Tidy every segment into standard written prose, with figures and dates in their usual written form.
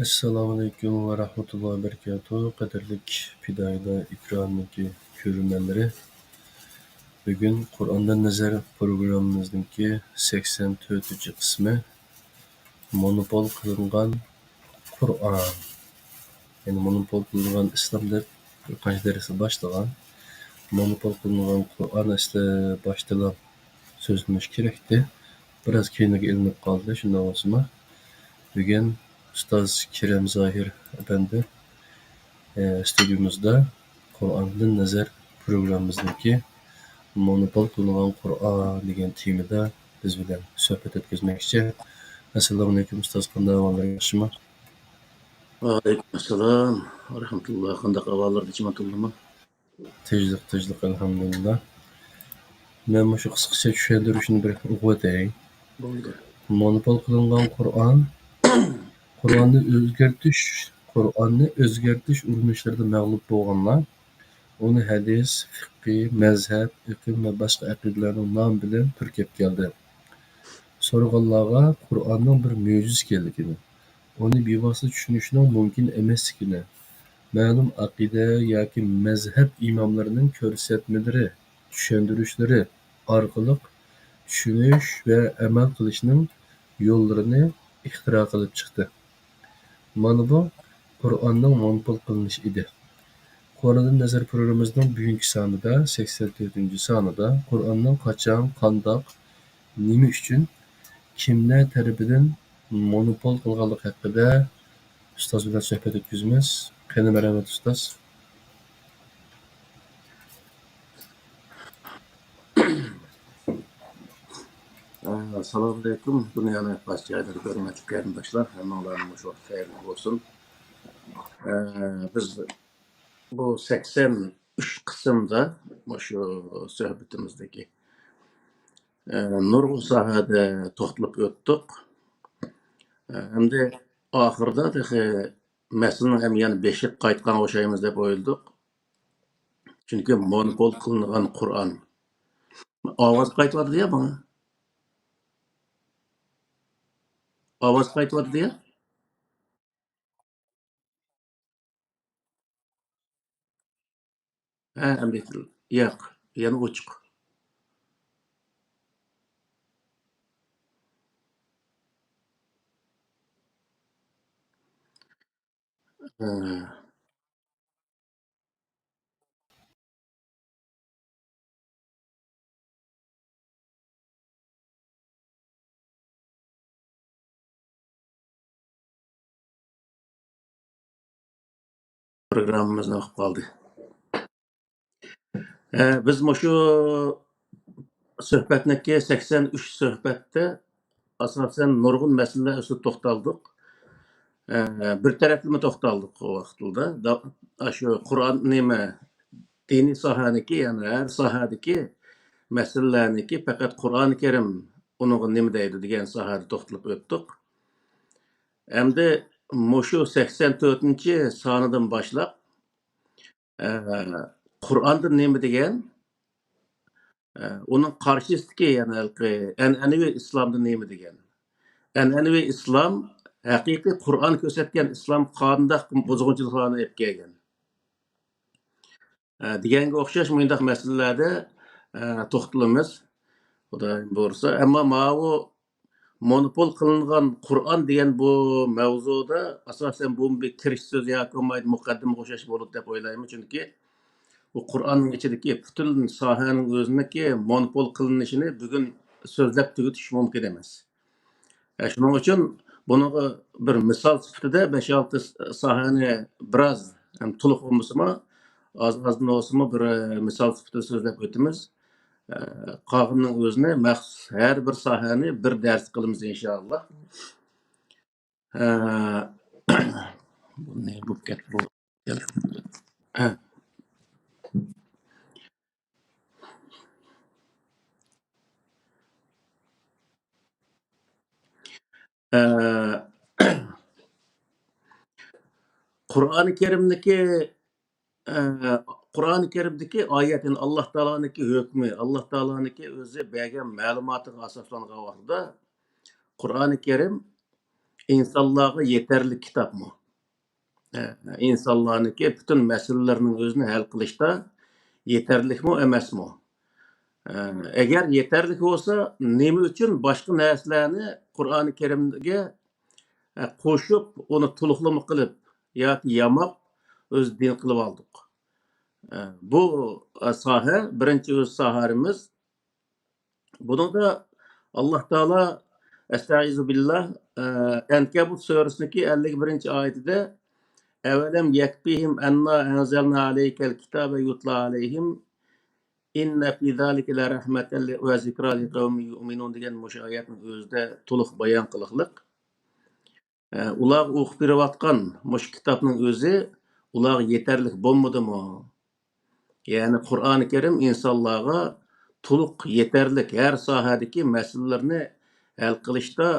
Assalomu alaykum va rahmatullohi va barakatuh. Qadrlik fidoylar ikramniki ko'rurmanlari. Bugun Qur'ondan nazar programmamizningki 84-qismi monopol qilingan Qur'on. Ya'ni monopol qilingan islom deb bir qancha darsni boshlagan. Monopol qilingan Qur'on asli boshtalab so'zlanish kerakdi. Biroz keyinga ilinib qoldi, shunday bo'lsa. Bugun ustoz Kerem Zohir efendi stüdyomuzda Qur'ondan nazar programmamizniki monopol qilingan Qur'on degan temada biz bilan suhbat o'tkazmoqchi. Assalomu alaykum ustoz, qanday ahvollar, yaxshimi? Aleykümselam ve rahmetullah. Qanday ahvallar dichmatulmi? Tinchlik alhamdulillah. Men shu qisqacha tushuntirishni bir o'qib o'tay. Bo'ldi. Monopol qilingan Qur'onni o'zgartish urinishlarida mag'lub bo'lganlar uni hadis, fiqh, mazhab, iqlim va boshqa aqidalarning nomi bilan purkab keldi. So'raganlarga Qur'onning bir mo'jiz ekanligini, uni bevosita tushunishning mumkin emasligini, ma'lum aqida yoki mazhab imomlarining ko'rsatmalari, tushuntirishlari orqali tushunish va amal qilishning yo'llarini ixtiro qilib chiqdi. Mana bu Qur'onning monopol qilinishi edi. Qur'ondan nazar programmamizning bugungi sonida 84-sonida Qur'onning qachon, qandoq, nima uchun, kimlar tarafidan monopol qilganligi haqida ustoz bilan suhbat o'tkazamiz. Qani marhamat ustoz. Assalamu alaykum. Dünyanın baş yerleri görmekçi qarindoshlar, hammalarning shu xayrli bo'lsin. Biz bu 83 qismda shu suhbatimizdagi nurg'un sohada to'xtalib o'tdik. Hamda oxirida masalaning ham yana beshik qaytgan o'xshaymiz deb o'yladik. Chunki monopol qilingan Qur'on. Ovoz qaytyapti ya bana. Ovoz qaytyapti ya. Ambitil. Yo'q, yana ochiq. Programmamizni o'qib qoldi. Biz shu suhbatniki 83 suhbatda asosan nurg'un masalalar ustida to'xtaldik. Bir taraflama to'xtaldik o vaqtda. Shu Qur'on nima, diniy sohaniki, ya'ni har sohadagi masalalarniki faqat Qur'oni Karim uning nima deydi degan sohada to'xtalib o'tdik. Endi shu 84-sonidan boshlab Qur'onda nima degan, onun qarşısındaki yani an'anaviy islomda nima degan. An'anaviy islom haqiqiy Qur'on ko'rsatgan islom qandoq buzg'unchiliklarni olib kelgan. Deganga o'xshash bunday masalalarda to'xtalamiz. Xudoyim bo'lsa, ammo bu monopol qilingan Qur'on degan bu mavzuda asosan bu bir kirish so'z yoki muqaddima o'xshash bo'ladi deb o'ylayman, chunki bu Qur'onning ichidagi butun sohaning o'ziniki monopol qilinishini bugun so'zlab tugutish mumkin emas. Shuning uchun buni bir misol sifatida 5-6 sohani biroz to'liq bo'lmasmi, oz-ozdan olsimi bir misol sifatida so'zlab o'tamiz. Qog'inning o'zini maxsus har bir sohani bir dars qilamiz inshaalloh. Bu ne bu ket bu. Qur'oni Karimdagi oyat, yani Alloh taoloning hukmi, Alloh taoloning o'zi bergan ma'lumotiga asoslangan vaqtda Qur'oni Karim insonlarga yetarli kitobmi? İnsanlarniki bütün meselelerinin özünü hal qilishda yetarlikmi emasmi? Agar yetarli olsa nima uchun boshqa narsalarni Qur'oni Karimga qo'shib, uni to'liqlama qilib yoki yamab o'z din qilib oldik? Bu soha birinchi o'z soharimiz. Buningda Alloh taolo Estaizu billah Ankabut surasidagi 51-oyatida Evelem yekfihim enna enzelna aleykel kitabe yutla aleyhim inne fi zalike la rahmeten ve zikra li kavmi yu'minun degan mush oyatning o'zida to'liq bayon qiliqliq. Ular o'qib berayotgan mush kitobning o'zi ularga yetarli bo'lmadimi? Ya'ni Qur'oni Karim insonlarga to'liq yetarli har sohadagi masalalarni hal qilishda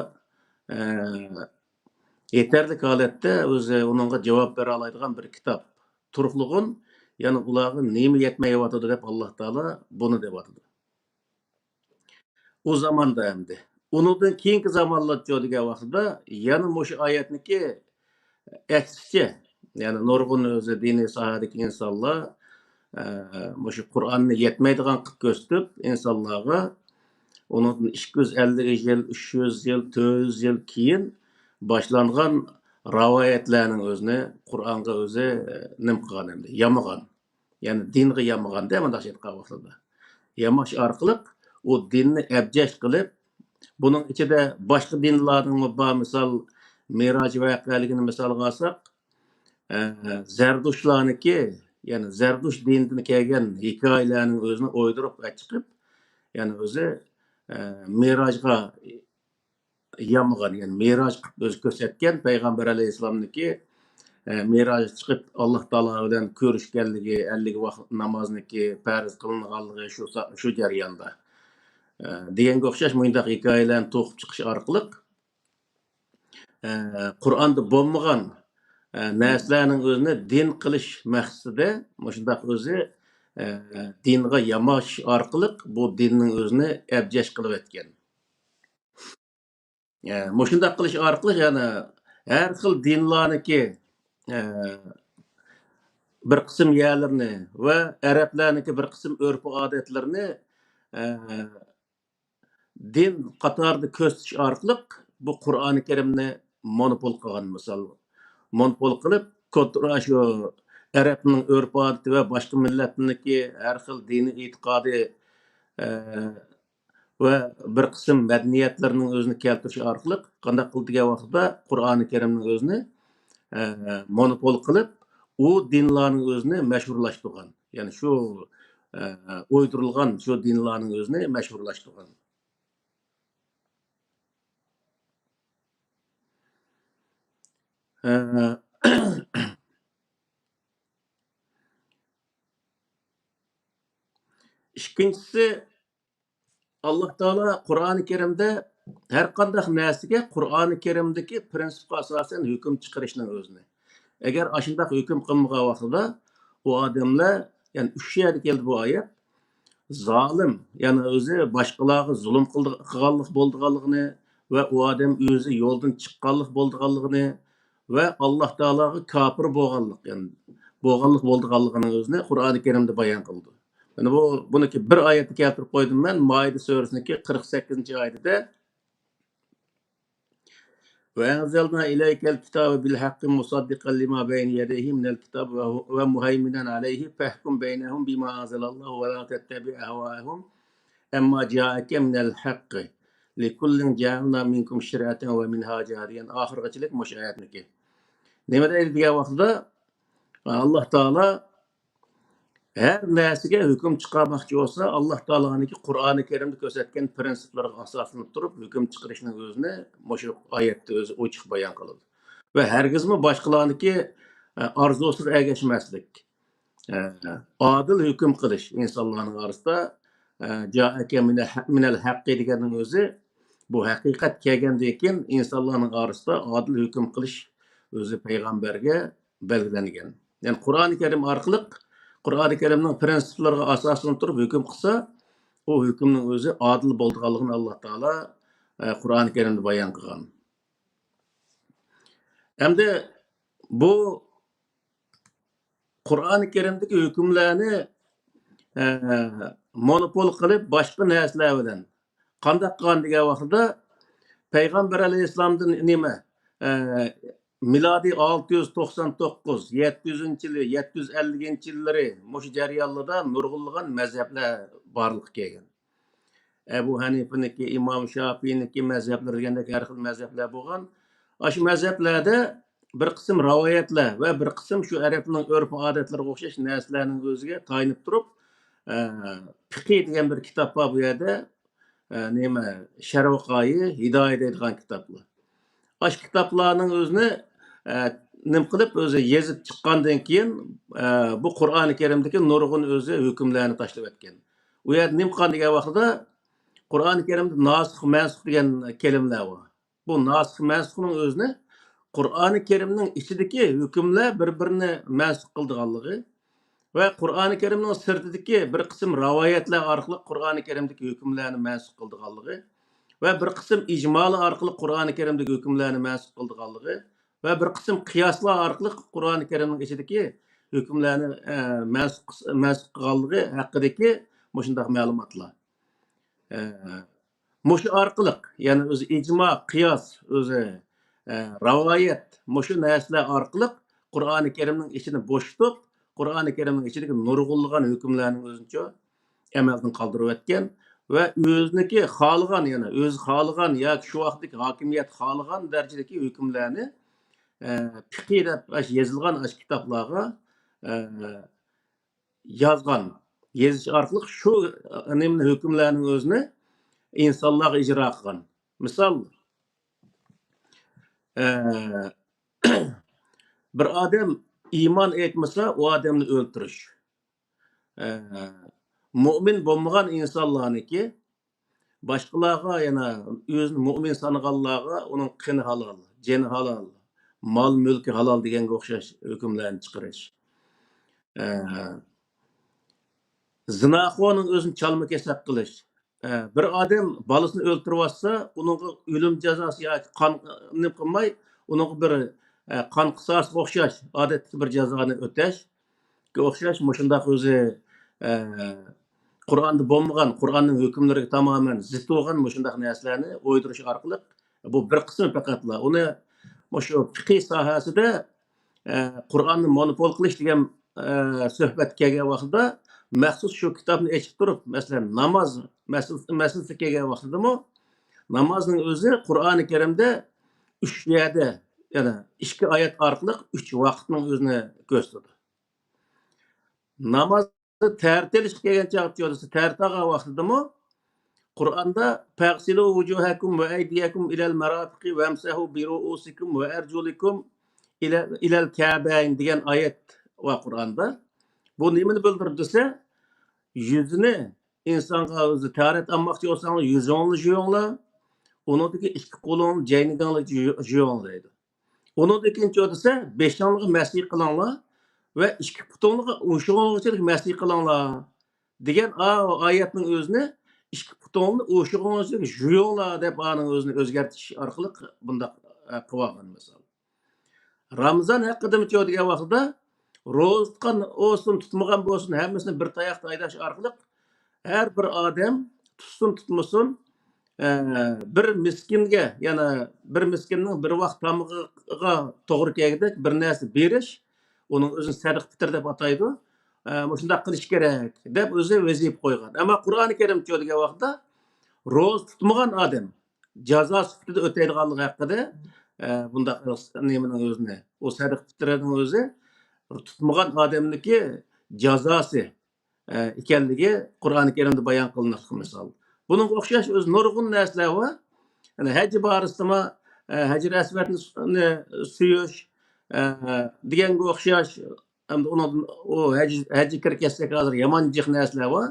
yetarli holatda o'zi uningga javob bera oladigan bir kitob. Turqlig'in, ya'ni ularga nima yetmayotdi deb Alloh taolo buni deyapti. O zamonda endi. Undan keyingi zamonlar degan vaqtda yana o'sha oyatniki aksicha, ya'ni nurg'un o'zi diniy sohadagi insonlar o'sha Qur'onni yetmaydigan qilib ko'rsatib, insonlarga undan 250 yil, 300 yil, 400 yil keyin boshlangan rivoyatlarning o'zini Qur'onga o'zi nim qilgan endi, yamagan. Ya'ni dinga yamaganda mana shu vaqtda. Yamash orqali o dinni abjash qilib, buning ichida boshqa dinlarning bor misol Miroj voqealigini misolga olsak, Zardushlarniki, ya'ni Zardush dinidan kelgan hikoyalarning o'zini o'ydirib chiqib, ya'ni o'zi Mirojga yamagan, ya'ni Miroj o'zi ko'rsatgan payg'ambar alayhissalomniki Miroj chiqib Alloh taolo bilan ko'rishganligi, 50 vaqt namozniki farz qilinganligi shu jarayonda. Deganga o'xshash bunday hikoyalarni to'qib chiqish orqali Qur'onda bo'lmagan narsalarning o'zini din qilish maqsadida shunday o'zi dinga yamash orqali bu dinning o'zini abjash qilib o'tgan. Shunday qilish orqali yana har xil dinlarniki bir qism yerlarni va arablarniki bir qism urf-odatlarni din qatorida ko'rsatish orqali bu Qur'oni Karimni monopol qilgan misol. Monopol qilib, kontra shu arabning urf-odati va boshqa millatniki har xil diniy e'tiqodi va bir qism madaniyatlarning o'zini keltirish orqali qanday qildigan vaqtda Qur'oni Karimning o'zini monopol qilib, u dinlarning o'zini mashhurlashtirgan. Ya'ni shu o'ydirilgan shu dinlarning o'zini mashhurlashtirgan. İkincisi, Allah Teala Qur'oni Karimda har qanday narsaga Qur'oni Karimdagi prinsipga asosan hukm chiqarishning o'zini. Agar ashunday hukm qilmagan vaqtida u odamlar, ya'ni 3 yerda keldi bu oyat, zolim, ya'ni o'zi boshqalarga zulm qilganlik bo'lganligini va u odam o'zi yo'ldan chiqqanlik bo'lganligini va Alloh taologa kofir bo'lganlik, ya'ni bo'lganligini o'zini Qur'oni Karimda bayon qildi. Mana buniki bir oyatni keltirib qo'ydim men, Maida surasidagi 48-oyatida وَأَنزَلْنَا إِلَيْكَ الْكِتَابَ بِالْحَقِّ مُصَدِّقًا لِمَا بَيْنَ يَدَيْهِ مِنَ الْكِتَابِ وَمُهَيْمِنًا عَلَيْهِ فَاحْكُم بَيْنَهُم بِمَا أَنزَلَ اللَّهُ وَلَا تَتَّبِعْ أَهْوَاءَهُمْ أَمَّا جَاءَكَ مِنَ الْحَقِّ لِكُلٍّ جَعَلْنَا مِنكُمْ شِرْعَةً وَمِنْهَاجًا degan oxirgachilik mush oyatniki. Nima deydi degan vaqtda Alloh taolo her narsaga hukm chiqarmoqchi bo'lsa, Alloh taoloning Qur'oni Karimda ko'rsatgan prinsiplarga asoslanib turib hukm chiqarishning o'zini shu oyatda o'zi ochiq bayon qiladi. Va hargizmi boshqalarniki orzusiz ergashmaslik. Adil hukm qilish insonlarning orasida ja'aka minal haqqi deganning o'zi bu haqiqat kelgandan keyin insonlarning orasida adil hukm qilish o'zi payg'ambarga belgilangan. Ya'ni Qur'oni Karim orqali Qur'oni Karimning prinsiplariga asoslanib turib hukm qilsa, o hukmning o'zi adil bo'lganligini Alloh taolo Qur'oni Karimda bayon qilgan. Endi bu Qur'oni Karimdagi hukmlarni monopol qilib boshqa narsalar bilan qandoq qilgan degan vaqtida Payg'ambar alayhissalomdan nima milodiy 699 700 yili 750 yillari mush jarayonlarda nurg'unlagan mazhablar borliq kelgan. Ebu Hanifa'niki, İmam Şafii'niki mazhablar degandek har xil mazhablar bo'lgan. Shu mazhablarda bir qism rivoyatlar va bir qism shu arablarning urf-odatlariga o'xshash narsalarning o'ziga tayinib turib, fiqh degan bir kitob bor bu yerda. Nima Sharvoqoyi Hidoya deydigan kitoblar. Shu kitoblarning o'zini nim qilib o'zi yezib chiqqandan keyin bu Qur'oni Karimdagi nurg'un o'zi hukmlarni tashlab o'tgan. U yerda nim qilgan degan vaqtida Qur'oni Karimda nasikh mansukh degan kelimalar bor. Bu nasikh mansukhning o'zini Qur'oni Karimning ichidagi hukmlar bir-birini mansukh qildiganligi va Qur'oni Karimning sirtidagi bir qism rivoyatlar orqali Qur'oni Karimdagi hukmlarni mansukh qildiganligi va bir qism ijmolar orqali Qur'oni Karimdagi hukmlarni mansukh qildiganligi va bir qism qiyoslar orqali Qur'oni Karimning ichidagi hukmlarni mansukh qilganligi haqidagi shunday ma'lumotlar. Mushu orqali ya'ni o'zi ijmo, qiyos, o'zi rivoyat, mushu narsalar orqali Qur'oni Karimning ichini bo'shitib, Qur'oni Karimning ichidagi nurg'unlagan hukmlarning o'zincha amaldan qoldirib o'tgan va o'ziniki xohlagan, ya'ni o'zi xohlagan yoki shu vaqtdagi hokimiyat xohlagan darajadagi hukmlarni fiqh deb yozilgan ash kitoblarga yozgan. Yezish orqali shu hukmlarning o'zini insonlarga ijro qilgan. Misol bir odam iymon etmasa, u odamni o'ldirish. Mo'min bo'lmagan insonlarniki boshqalarga yana o'zini mo'min sanaganlarga uning qini halol, jani halol, mol mulki halol deganga o'xshash hukmlarni chiqarish. Zinaxo'ning o'zini chalma kesab qilish. Bir odam bolasini o'ldirib olsa, uning o'lim jazosi yoki qonni qilmay, uning bir qon qisosiga o'xshash odatda bir jazoni o'tashga o'xshash shundoq o'zi Qur'onda bo'lmagan, Qur'onning hukmlariga tamoman zid bo'lgan shundoq narsalarni o'ydirish orqali bu bir qism faqatla uni shu fiqh sohasida Qur'onni monopol qilish degan suhbat kelgan vaqtda maxsus shu kitobni echib turib, masalan, namoz masalasi kelgan vaqtidami namozning o'zi Qur'oni Karimda 3 yerda, ya'ni 2 oyat orqali 3 vaqtning o'zini ko'rsatadi. Namoz tartilish kelgan chaqchasi tartaga vaqtidami Qur'onda faqsilu wujuhakum va aydiyakum ilal marafiqi vamsahu bi ru'usikum va arjulikum ilal ka'bayn degan oyat va Qur'onda bu nimani bildirib desa, yüzünü insonga o'zi tarat olmoqchi bo'lsangiz yuzingni yuvinglar, unidagi ikki qo'lingni jayningni yuvinglar deydi. Undan ikkinchi desa, beshingni masih qilinglar va ikki putingni o'shig'ingizga masih qilinglar degan oyatning o'zini ikki putingni o'shig'ingizga yuvinglar deb aning o'zini o'zgartirish orqali bunda qilgan misol. Ramazon haqida degan vaqtda ro'za tutgan olsun, tutmagan bo'lsin, hammasini bir tayoqda aydash orqali har bir odam tutsin, tutmasin, bir miskinga, ya'ni bir miskinning bir vaqt tomog'iga to'g'ri kelgandek bir narsa berish, uning o'zini sadiq fitr deb ataydi. Shunday qilish kerak deb o'zi vazif qo'ygan. Ammo Qur'oni Karim degan vaqtda ro'za tutmagan odam jazo sifatida o'taydiganligi haqida bunda nimaning o'zini, o sadiq fitrning o'zi tutmagan odamniki jazosi ekanligi Qur'oni Karimda bayon qilinadi misol. Buning o'xshash o'z nurg'un narsalar bor. Ya'ni haj borasida Hajar Aswadni suyish deganga o'xshash hamda u hajga kirgazsak hozir yomon jiq narsalar bor.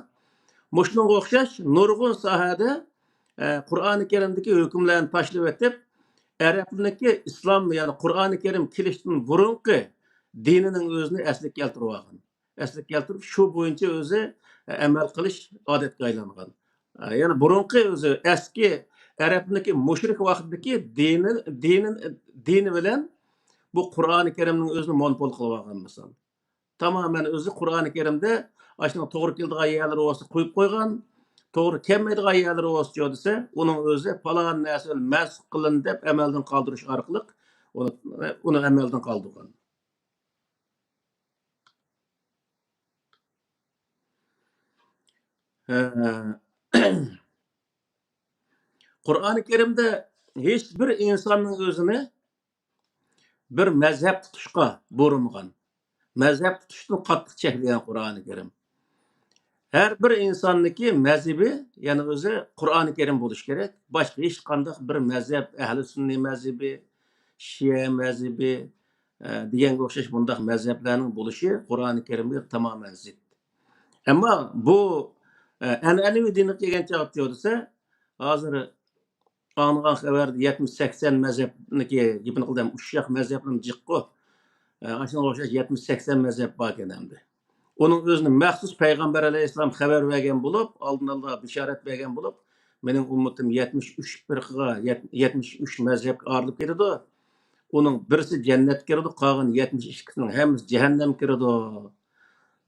Shunga o'xshash nurg'un sohada Qur'oni Karimdagi hukmlarni tashlab o'tib, arabniki islom, ya'ni Qur'oni Karim kelishdan burungi dinining o'zini asliga keltirib olgan. Asliga keltirib shu bo'yicha o'zi amal qilish odatga aylangan. Ya'ni burungi o'zi eski arabniki mushrik vaqtdagi dini bilan bu Qur'oni Karimning o'zini monopol qilib olgan misol. Tamamen o'zi Qur'oni Karimda ashuna to'g'ri keladigan yerlar olsa qo'yib qo'ygan, to'g'ri kelmaydigan yerlar olsa desa, uning o'zi falon narsa masx qilin deb amaldan qoldirish orqali uni amaldan qoldirgan. Qur'oni Karimda hech bir insonning o'zini bir mazhab tutishga bo'rinmagan. Mazhab tutishni qattiq cheklagan Qur'oni Karim. Her bir insonniki mazhabi, ya'ni o'zi Qur'oni Karim bo'lishi kerak. Boshqa hech qanday bir mazhab, ahli sunniy mazhabi, Shia mazhabi deganga o'xshash bundaq mazhablarning bo'lishi Qur'oni Karimga tamoman zid. Ammo bu an'anaviy dinga kelgan chog'da desa, hozir anıgan xabarda 70-80 mazhabniki yipini qildim, ushshaq mazhabning jiqqo. Aşına o'xshash 70-80 mazhab bor ekan endi. Onun özünü məxsus Peygamber Aleyhisselam xəbər verən bulub, aldın bişarət verən bulub, mənim ümmətim 73 firqaga, 73 məzhəbə ayrılıb ketidi. Onun birisi cənnət kiridi, qalğan 72'sinin həmmisi cəhənnəm kiridi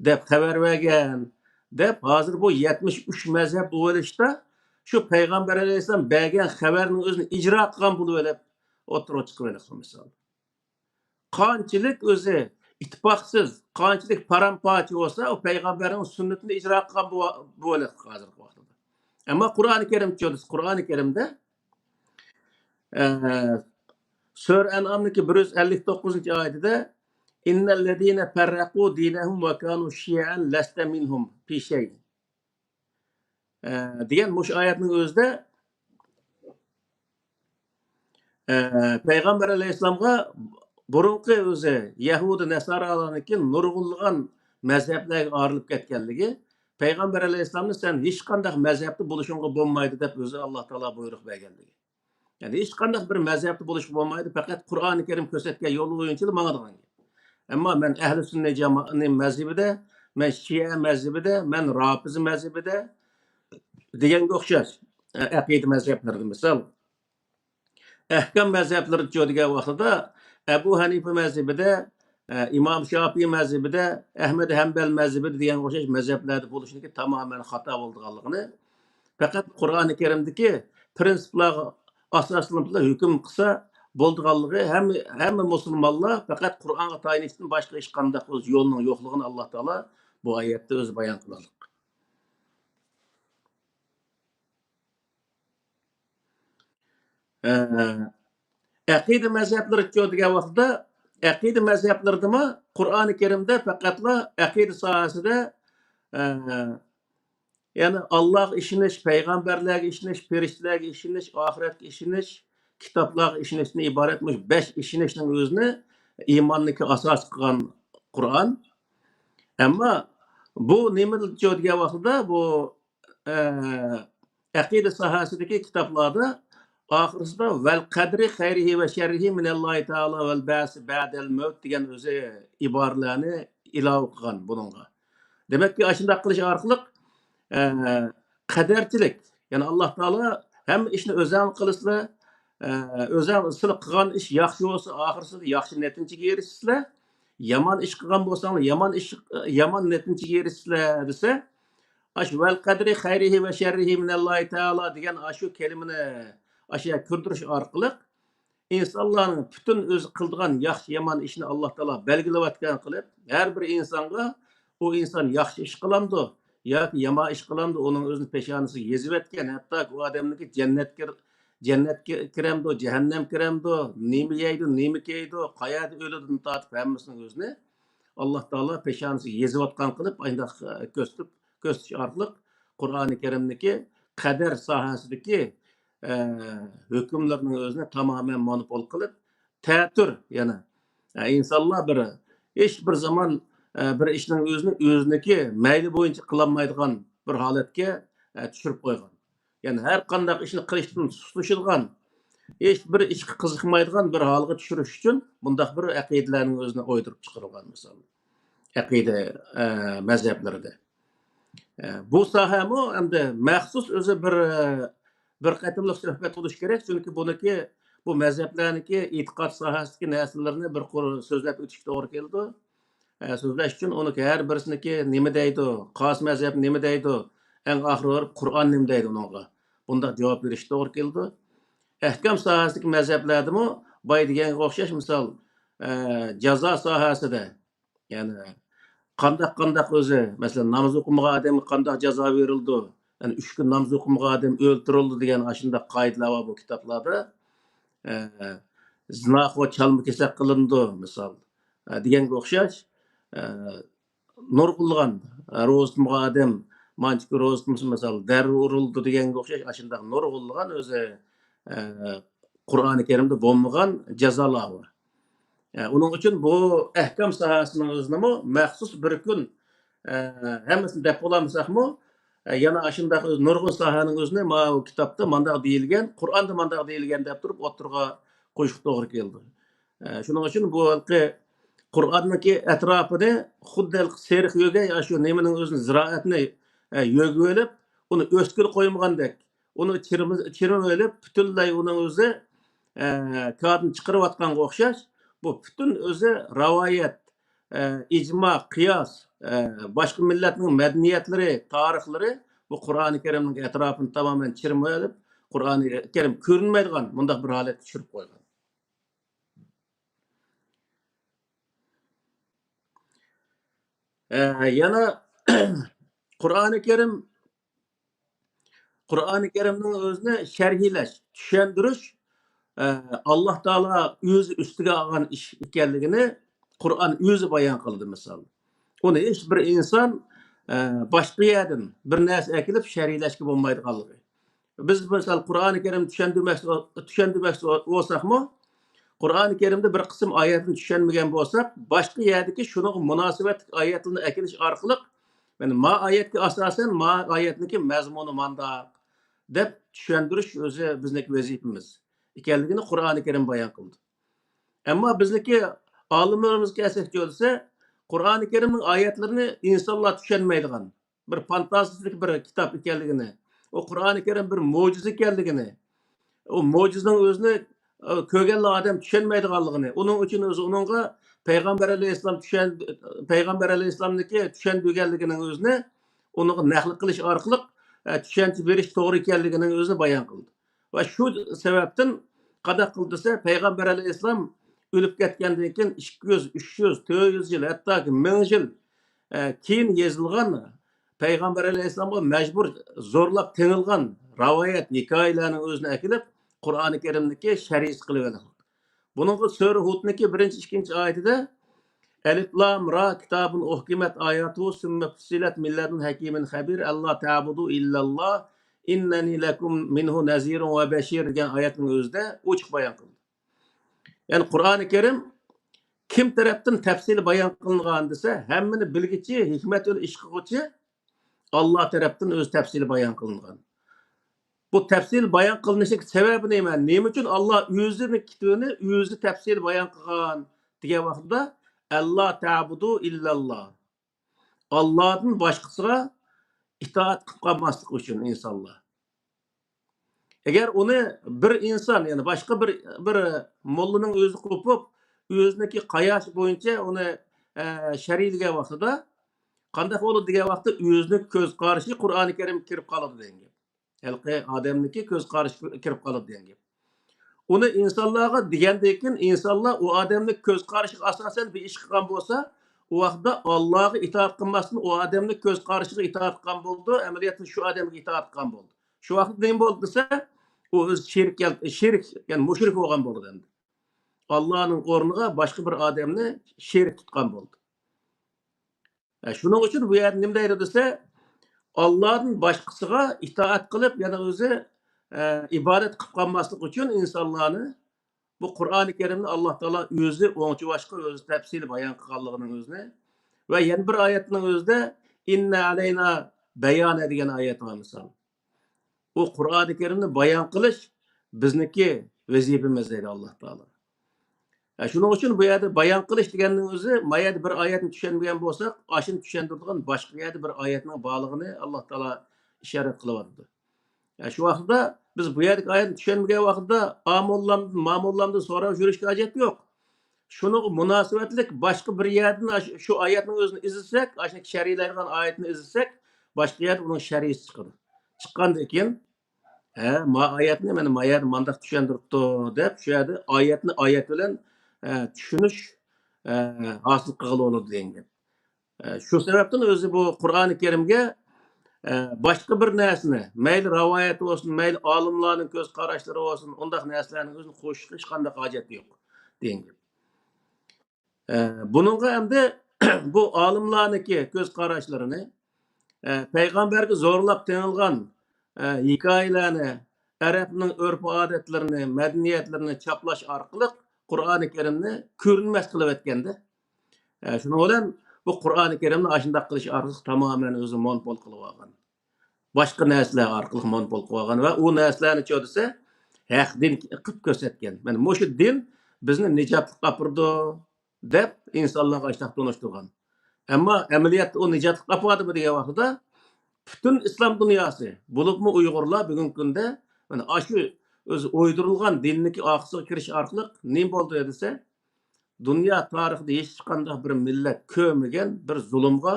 deb xəbər verən. Deb hazır bu 73 məzhəb bo'lishda şu Peygamber Aleyhisselam bergan xəbərin özünü icra qilgan bulub elib o'tirib chiqib elib misol. Qanchalik o'zi ittifoqsiz, qanchalik paramparcha bo'lsa, o payg'ambarning sunnatini ijro qilgan bo'ladi hozirgi vaqtda. Ammo Qur'oni Karim Qur'oni Karimda Sura An'am'daki 159-oyatida innellezine ferraqu dinahum ve kanu şi'an lasta minhum fi şey degan mush oyatning o'zida Peygamber Aleyhisselam'a burunqi o'zi Yahudi Nasaralarniki nurg'unlagan mazhablarga ayrılib ketganligi Peygamber Aleyhisselam'ni sen hech qanday mazhabda bo'lishingga bo'lmaydi deb o'zi Alloh taolo buyruq berganligi. Ya'ni hech qanday bir mazhabda bo'lish bo'lmaydi, faqat Qur'oni Karim ko'rsatgan yo'l bo'yicha mangadigan. Ammo men ahli sunna jamoatining mazhabida, men Shia mazhabida, men Rafiz mazhabida deganga o'xshash aqida mazhablarida misol ahkam mazhabları degan vaqtida Ebu Hanife mazhabida, İmam Şafii mazhabida, Ahmed Hanbal mazhabida degan o'xshash mazhablarda bo'lishniki tamoman xato bo'lganligini, faqat Qur'oni Karimdagi prinsiplarga asoslanib hukm qilsa bo'lganligi hamma musulmonlar faqat Qur'onga tayanishdan boshqa hech qanday o'z yo'lining yo'qligini Alloh taolo bu oyatda o'zi bayon qiladi. Aqida mazhabları degan vaqtda aqida mazhablaridami Qur'oni Karimda faqatla aqida sohasida ya'ni Alloh ishonish, payg'ambarlarga ishonish, ferishtalarga ishonish, oxiratga ishonish, kitoblarga ishonishdan iborat 5 ishonishning o'zini iymonniki asos qilgan Qur'on. Ammo bu nima degan vaqtda bu aqida sohasidagi kitoblarda oxirisida vel qadri xayrihi ve şerrihi minallohi taala vel ba'si ba'dal maut degan o'zi iboralarni ilova qilgan buningga. Demak ki shunday qilish orqali qadarchilik, ya'ni Alloh taolo hamma ishni o'zing qilasizlar, o'zing sizlar qilgan ish yaxshi bo'lsa, oxirisida yaxshi natijaga erishsizlar. Yomon ish qilgan bo'lsanglar, yomon natijaga erishsizlar desa, ash vel qadri xayrihi ve şerrihi minallohi taala degan shu kalimani aşağı kürdürüş arqılıq insanların bütün öz qıldıgan yaxşı yaman işini Allah Taala belgilevatgan qılıp her bir insanga o insan yaxşı iş qılamdı yoki yama iş qılamdı onun özünün peşanısı yezip etken hatta o adamniki cennetke kiremdi, cehennem kiremdi, nimi yeydi, nimi keydi, qayerda ölüdün tatip hemmisinin özüne Allah Taala peşanısı yezip atkan qılıp ayndaq göstüş arqılıq Qur'oni Karimdeki kader sahasideki hükümlerinin özüne tamamen monopol qilib, ta'tir yana insonlar hech bir zaman bir ishning o'ziniki mayli bo'yicha qilolmaydigan bir holatga tushirib qo'ygan. Ya'ni har qanday ishni qilishdan susishilgan, hech bir ishga qiziqmaydigan bir holga tushirish uchun bundaq bir aqidalarning o'zini o'ydirib chiqarilgan misol. Aqida mazhablarida. Bu sohami hamda maxsus o'zi bir qatimliq suhbat bo'lish kerak, chunki buniki bu mazhablarniki e'tiqod sohasidagi narsalarni bir so'zlab o'tish to'g'ri keldi. So'zlash uchun uni har birisiniki nima deydi, qos mazhab nima deydi, eng oxiri Qur'on nima deydi unga. Bunda javob berish to'g'ri keldi. Ahkam sohasidagi mazhablardami boy deganga o'xshash misol jazo sohasida, ya'ni qandaq o'zi, masalan namoz o'qimagan odamga qandaq jazo berildi, ya'ni 3 kun namoz o'qimagan odam o'ldirildi degan shunday qoidalar bor bu kitoblarda. Zinoxo chalma kesak qilindi misol deganga o'xshash nurg'ulg'an ro'za tutmagan odam manchiki ro'za tutmasa misol darrov urildi deganga o'xshash shunday nurg'ulg'an o'zi Qur'oni Karimda bo'lmagan jazolar bor. Uning uchun bu ahkam sohasining o'zini maxsus bir kun hammasini deb bo'lamsaqmi, yana shunday nurg'un sohaning o'zini bu kitobda mandaq deyilgan, Qur'onda mandaq deyilgan deb turib o'tirga qo'yish to'g'ri keldi. Shuning uchun bu Qur'onniki atrofini xuddi seriq yo'gay shu nimaning o'zini ziroatni yo'gib olib, uni o'skil qo'ymagandek, uni chirib olib, butunlay uning o'zi kodni chiqarayotganga o'xshash, bu butun o'zi rivoyat, ijmo, qiyos, boshqa millatning madaniyatlari, tarixlari bu Qur'oni Karimning atrofini tamoman chirib olib, Qur'oni Karim ko'rinmaydigan bunday bir holatga tushirib qo'ygan. Yana Qur'oni Karimning o'zini sharhlash, tushuntirish Alloh taolo o'zi ustiga olgan ish ekanligini Qur'on o'zi bayon qildi misol. Uni hech bir inson boshqa yerdan bir narsa kelib sharhlashga bo'lmaydiganligi. Biz misol Qur'oni Karim tushundirmoqchi bo'lsakmi, Qur'oni Karimda bir qism oyatni tushunmagan bo'lsak, boshqa yerdagi shunga munosabatli oyatlarni akilish orqali, ya'ni ma oyatga asosan ma oyatniki mazmuni manda deb tushuntirish o'zi bizning vazifamiz ekanligini Qur'oni Karim bayon qildi. Ammo bizniki olimlarimizga asas bo'lsa, Qur'oni Karimning oyatlarini insonlar tushunmaydigan bir fantastik bir kitob ekanligini, o Qur'oni Karim bir mo'jiza ekanligini, o mo'jizaning o'zini ko'rgan odam tushunmaydiganligini, uning uchun o'zi uningga Payg'ambar alayhissalomniki tushundirganligining o'zini unga naql qilish orqali tushuncha berish to'g'ri ekanligining o'zini bayon qildi. Va shu sababdan qadaq qildisa Payg'ambar alayhissalom o'lib ketgandan keyin 200, 300, 400 yil, hattoki 1000 yil keyin yozilgan Payg'ambar alayhissalomga majbur zo'rlab tingilgan rivoyat, hikoyalarning o'zini akilib Qur'oni Karimniki sharh qilib oldi. Buningga Sura Hudniki 1-2 oyatida Alif Lam Ra kitabun uhkimat ayatuhu summa fussilat min ladun hakimin xabir alla ta'budu illalloh innani lakum minhu nazirun va bashir degan oyatning o'zida ochiq bayon qildi. Ya'ni Qur'oni Karim kim tarafdan tafsil bayon qilingan desa, hammani bilgichi, hikmatul ish qiluvchi Alloh tarafdan o'z tafsili bayon qilingan. Bu tafsil bayon qilinishining sababi nima? Nima uchun Alloh o'zining kitobini o'zi tafsil bayon qilgan degan vaqtda Allah ta'budu illalloh. Allohdan boshqasiga itoat qilib qolmaslik uchun insonlar. Agar uni bir inson, ya'ni boshqa bir mollaning o'zi qo'pib, o'ziniki qayosh bo'yicha uni shariylagan vaqtida qanday bo'ladi degan vaqtda o'zining ko'z qarashi Qur'oni Karim kirib qoladi degan gap. Halqi odamniki ko'z qarashi kirib qoladi degan gap. Uni insonlarga degandan keyin insonlar u odamning ko'z qarashiga asosan bir ish qilgan bo'lsa, u vaqtda Allohga itoat qilmasdan u odamning ko'z qarashiga itoat qilgan bo'ldi, amaliyotda shu odamga itoat qilgan bo'ldi. Shu vaqtda nima bo'ldi desa, u o'z shirk, ya'ni mushrik bo'lgan bo'ldi endi. Allohning o'rniga boshqa bir odamni sherik tutgan bo'ldi. Shuning uchun bu yerda nima deydi desa, Allohning boshqasiga itoat qilib, yana o'zi ibodat qilib qolmaslik uchun insonlarni bu Qur'oni Karimni Alloh taolo o'zi o'ngchi boshqa o'zi tafsili bayon qilganligining o'zini va yana bir oyatning o'zida inna alayna bayona degan oyat bor misol. U Qur'oni Karimni bayon qilish bizniki vazifamiz deydi Alloh taolo. Shuning uchun bu yerda bayon qilish deganning o'zi mayada bir oyatni tushunmagan bo'lsak, ashini tushuntiradigan boshqa yerda bir oyatning borligini Alloh taolo ishorat qilyapti. Şu vaqtda biz bu yerdagi oyatni tushunmagan vaqtda ma'mullamdan so'rab yurishga hojat yo'q. Shunga munosabatlik boshqa bir yerdan shu oyatning o'zini izlasak, shu shariylaydigan oyatni izlasak, boshqa yerda uning sharisi chiqadi. Chiqqandan keyin ma oyatni mana ma yerda mandaq tushundiribdi deb shu yerda oyatni oyat bilan tushunish hosil qilg'ili bo'ladi degan gap. Shu sababdan o'zi bu Qur'oni Karimga boshqa bir narsani, mayli rivoyat bo'lsin, mayli olimlarning ko'z qarashlari bo'lsin, undaq narsalarning o'zini qo'shishga hech qanday hojat yo'q degan gap. Bununla endi bu olimlarniki ko'z qarashlarini payg'ambarga zo'rlab tengilgan hikoyalarni, arabning urf-odatlarini, madaniyatlarini chaplash orqali Qur'oni Karimni ko'rinmas qilib o'tganda, shuning bilan bu Qur'oni Karimni ashundoq qilish orqali tamoman o'zi monopol qilib olgan. Boshqa narsalar orqali monopol qilib olgan va u narsalarni cho'disa haq din qilib ko'rsatgan. Mana mushu din bizni nijotga olib deb insonlarga ashundoq tunishtirgan. Ammo amaliyotda u nijotga olib bordi degan vaqtda butun islom dunyosi, bo'libmi Uyg'urlar bugungi kunda mana shu o'zi o'ydirilgan dinniki oqsiga kirish orqali nima bo'ldi desa, dunyo tarixida hech qanday bir millat ko'rmagan bir zulmga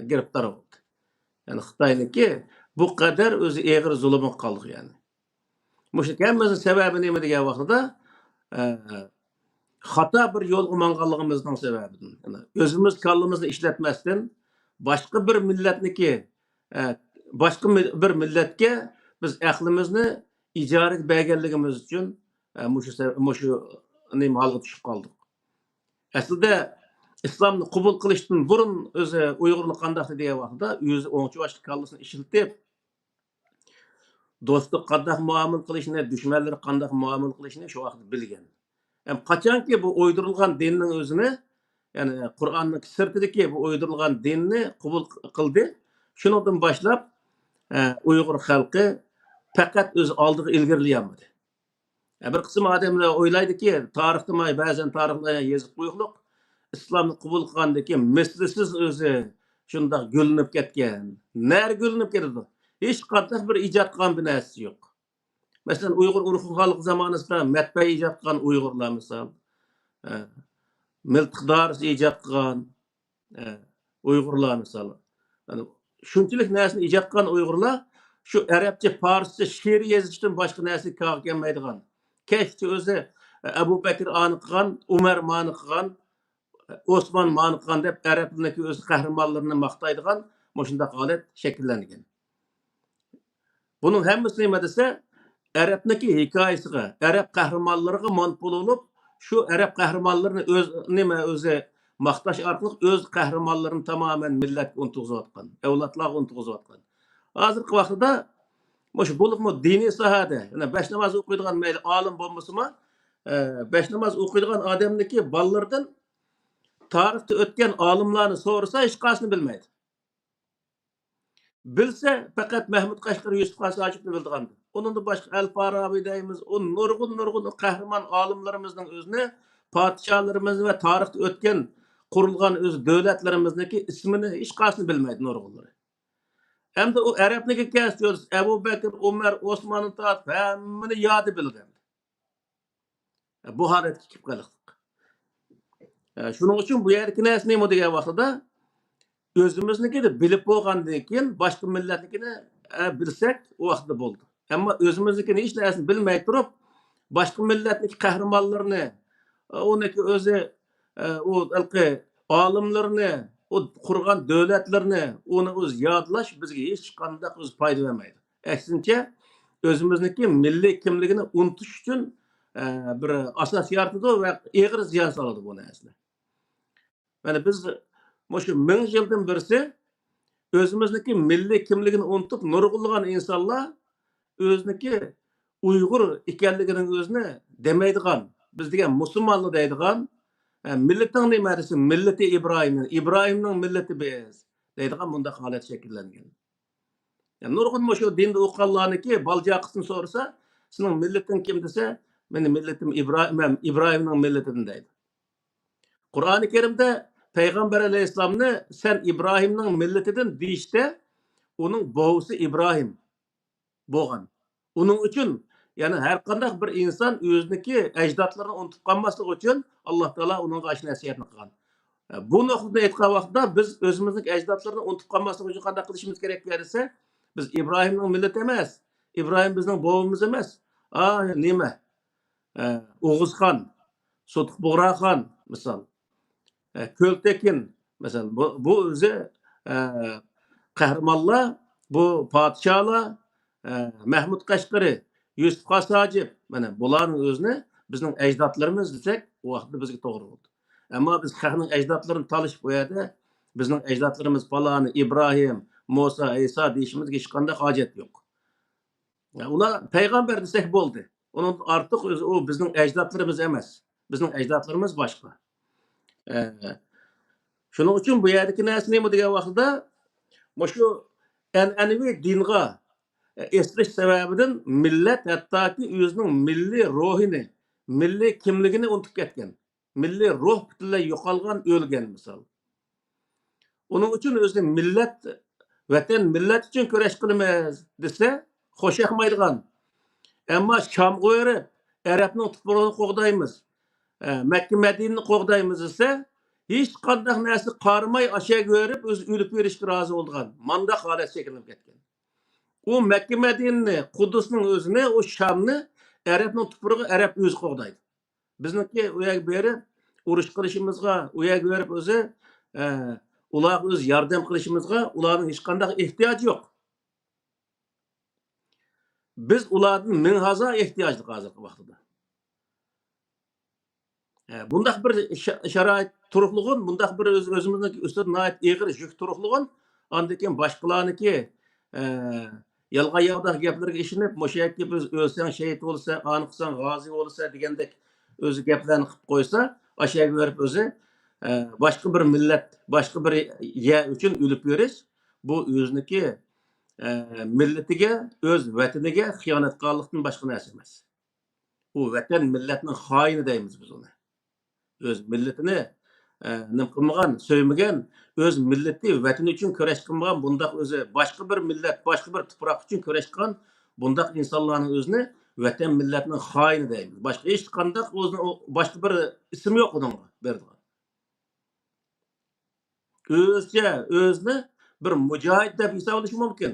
giriftor bo'ldi. Yani Xitoyniki bu qadar o'zi eg'ir zulmga qoldi yani. Mushu hammasi sababi nima degan vaqtida xato bir yo'lga manganligimizning sababidan. Yani o'zimiz kallamizni ishlatmasdan boshqa bir millatniki boshqa bir millatga biz aqlimizni ijaraga berganligimiz uchun mushu nima holga tushib qoldik. Aslida islomni qabul qilishdan burun o'zi Uyg'urlar qanday degan vaqtda o'zi o'ngchi boshqa kallasini ishlatib do'stlik qanday muomala qilishni, dushmanlar qanday muomala qilishni shu vaqtda bilgan. Qachonki bu o'ydirilgan dinning o'zini, ya'ni Qur'onning sirtidagi bu o'ydirilgan dinni qabul qildi. Shundan boshlab Uyg'ur xalqi faqat o'z oldiga ilgarilayolmadi. Bir qism odamlar o'ylaydiki, tarixda ba'zan tarixlarni yozib qo'yuqliq, islomni qabul qilgandan keyin mislsiz o'zi shundoq gullanib ketgan. Nar gullanib ketdi. Hech qanday bir ijod qilgan bir narsasi yo'q. Masalan, Uyg'ur urf xalq zamonasida matbaa ijod qilgan Uyg'urlar misol, miltiqdor ijod qilgan Uyg'urlar misol. Shunchalik narsani ijod qilgan Uyg'urlar shu arabcha, farscha she'r yozishdan boshqa narsa kelmaydigan. Kechchi o'zi Abu Bakr ani qilgan, Umar mani qilgan, Osman mani qilgan deb arab tilidagi o'z qahramonlarini maqtaydigan shunday holat shakllangan. Buning hammasi nima desa, arabniki hikoyasiga, arab qahramonlariga monopol bo'lib, shu arab qahramonlarini o'zi maqtash orqali o'z qahramonlarini tamoman millatga unutg'izayotgan, avlodlarga unutg'izayotgan. Hozirgi vaqtda shu bo'libmi diniy sohada, yana besh namoz o'qiydigan mayli olim bo'lmasimi, besh namoz o'qiydigan odamniki bolalardan tarixda o'tgan olimlarni so'rasa hech qaysini bilmaydi. Bilse faqat Mahmud Qashqari Yusuf Qasojevni bildigandir. Onundan boshqa Al-Farabi deymiz, o nurg'un qahramon olimlarimizning o'zini, podshohlarimiz va tarixda o'tgan qurilgan o'z davlatlarimizniki ismini hech qaysini bilmaydi nurg'unlar. Endi u arabniki kelsa, Abu Bakr, Umar, Osman'ni tart hammani yodi bilgan. Bu holatga kelib qoldik. Shuning uchun bu yerdagi narsa nima degan vaqtida o'zimizniki de bilib bo'lgandan keyin boshqa millatnikini bilsak u vaqtda bo'ldi. Ammo o'zimiznikini hech narsani bilmay turib, boshqa millatniki qahramonlarini, uniki o'zi u olimlarni, u qurgan davlatlarni uni o'z yodlash bizga hech qanday o'z foyda bermaydi. Aksincha o'zimizniki milliy kimligini unutish uchun bir asos yaratadi va eg'ir ziyon soladi bu narsalar. Mana biz shu 1000 yildan birisi o'zimizniki milliy kimligini unutib nurg'ulgan insonlar o'zniki Uyg'ur ekanligining o'zini demaydigan, biz degan musulmonlar deydigan, millating nima desa, millati Ibrohimning millati biz deydigan bunda holat shakllangan. Yani nurg'un shu dinda o'qiganlarniki baljaqisini so'rasa, sening millating kim desa, mening millatim Ibrohimning millatidan deydi. Qur'oni Karimda Peygamber Aleyhisselam'ni sen İbrahim'nin milletinden deyişte onun boğusu İbrahim. bo'lgan. Uning uchun ya'ni har qanday bir inson o'ziniki ajdodlarini unutib qolmaslik uchun Alloh taolo uningga ash nasihatni qilgan. Bu nuqtada aytgan vaqtda biz o'zimizning ajdodlarini unutib qolmaslik uchun qanday qilishimiz kerak desa, biz Ibrohimning millati emas, Ibrohim bizning bovimiz emas. Nima? O'g'izxon, Sotiq Bug'roxon misol, Ko'ltekin misol bu o'zi qahramonlar, bu podsholar, Mahmud Qashqari, Yusuf Qasojib, mana bularning o'zini bizning ajdodlarimiz desak, u vaqtda bizga to'g'ri bo'ldi. Ammo biz xalqning ajdodlarini talishib qo'yadi, bizning ajdodlarimiz faloni Ibrohim, Musa, Iso deyishimizga hech qanday hojat yo'q. Ular payg'ambar desak bo'ldi. Onun ortiq o'zi u bizning ajdodlarimiz emas. Bizning ajdodlarimiz boshqa. Shuning uchun bu yerdagi narsa nima degan vaqtda, shu an'anaviy dinga eslish sababidan millat hattoki o'zining milliy ruhini, milliy kimligini unutib ketgan. Milliy ruh butunlay yo'qolgan, o'lgan misol. Uning uchun o'zi millat, vatan millat uchun kurash qilamiz desa, xo'shaqmaydigan. Ammo Shamga o'rib, Arabning tuprog'ini qo'g'daymiz, Makka Madinani qo'g'daymiz desa, hech qanday narsa qaramay ashaga o'rib, o'zi o'lib berishga rozi bo'lgan. Manda holat shakllanib ketgan. U Makka Madinani, Qudusning o'zini, o Shamni Arabning tuprog'i Arab o'zi qo'g'daydi. Bizniki u yerga berib, urush qilishimizga, u yerga berib o'zi ularga o'z yordam qilishimizga ularning hech qanday ehtiyoji yo'q. Biz ulardan ming hazar ehtiyojli hozirgi vaqtda. Bundaq bir sharoit turiblig'in, bundaq bir o'zimizning ustida eg'ir yuk turiblig'in, ondan keyin boshqalarniki yolg'on yo'qdaq gaplarga ishinib, mo'shayakka biz o'lsang shahid bo'lsa, aniqsan g'ozi bo'lsa degandek o'zi gaplarni qilib qo'ysa, ashaga berib o'zi boshqa bir millat, boshqa bir yer uchun o'lib berish, bu o'ziniki millatiga, o'z vataniga xiyonat qilganlikdan boshqa narsa emas. U vatan millatning xoini deymiz biz uni. O'z millatini nim qilmagan, so'ymagan, o'z millati, vatani uchun kurash qilmagan, bundaq o'zi boshqa bir millat, boshqa bir tuproq uchun kurash qilgan bundaq insonlarning o'zini vatan millatning xoini deymiz. Boshqa hech qanday o'zini boshqa bir ism yo'q uningga berdigan. O'zcha o'zni bir mujohid deb hisoblash mumkin.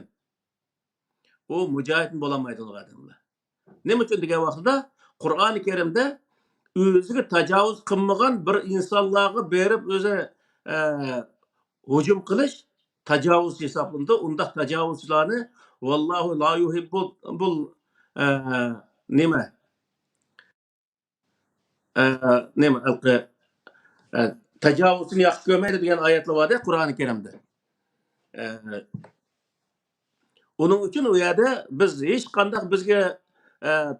O mujohid bo'lolmaydi ular odamlar. Nima uchun degan vaqtda Qur'oni Karimda o'ziga tajovuz qilmagan bir insonlarga berib o'zi hujum qilish tajovuz hisoblanadi. Unda tajovuzchilarni vallohu la yuhibbul nima tajovuzini yaxshi ko'rmaydi degan oyatlar bor Qur'oni Karimda. Uning uchun u yerda biz hech qanday bizga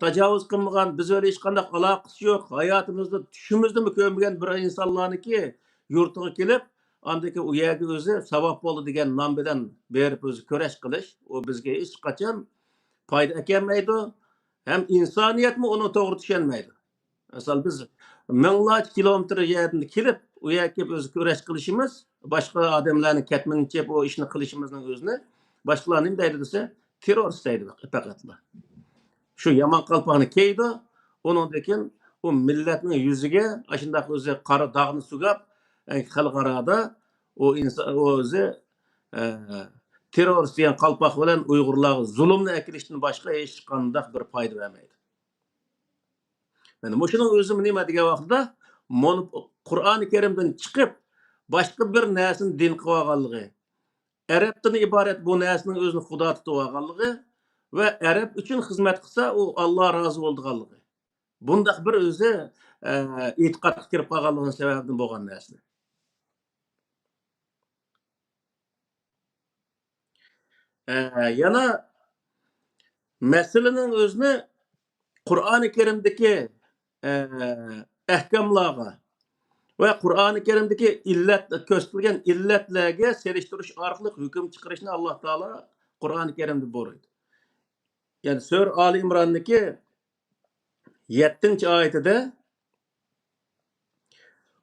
tajovuz qilmagan, biz bilan hech qanday aloqasi yo'q, hayotimizda tushimizda ko'rmagan bir insonlarniki yurtiga kelib, andaki u yerga o'zi savob bo'ldi degan nom bilan berib o'zi kurash qilish, u bizga hech qachon foyda kelmaydi, ham insoniyatmi uni to'g'ri tushunmaydi. Misol biz minglarcha kilometr yerdan kelib, u yerga kelib o'zi kurash qilishimiz, boshqa odamlarni ketmincha bu ishni qilishimizning o'zini boshqalar nima deydi desa, terrorist deydi faqatla. Shu yomon qalpoqni kiydi, undan keyin u millatning yuziga shunday o'zi qora dog'ni sugab, xalqarada u inson o'zi terrorist degan qalpoq bilan Uyg'urlarga zulmni akilishdan boshqa hech qanday bir foyda bermaydi. Mana shuning o'zi nima degan vaqtda Qur'oni Karimdan chiqib boshqa bir narsani din qilib olganligi, Arabdan iborat bu narsaning o'zini xudo tutib olganligi va Arab uchun xizmat qilsa u Alloh rozi bo'lganligi. Bundaq bir o'zi e'tiqodga kirib qolganligi sababidan bo'lgan narsa. Yana masalaning o'zini Qur'oni Karimdagi ahkomlarga va Qur'oni Karimdagi illat ko'rsatilgan illatlarga selishtirish orqali hukm chiqarishni Alloh taolo Qur'oni Karimda buyurdi. Yani Sura Ali İmran'daki 7. ayetinde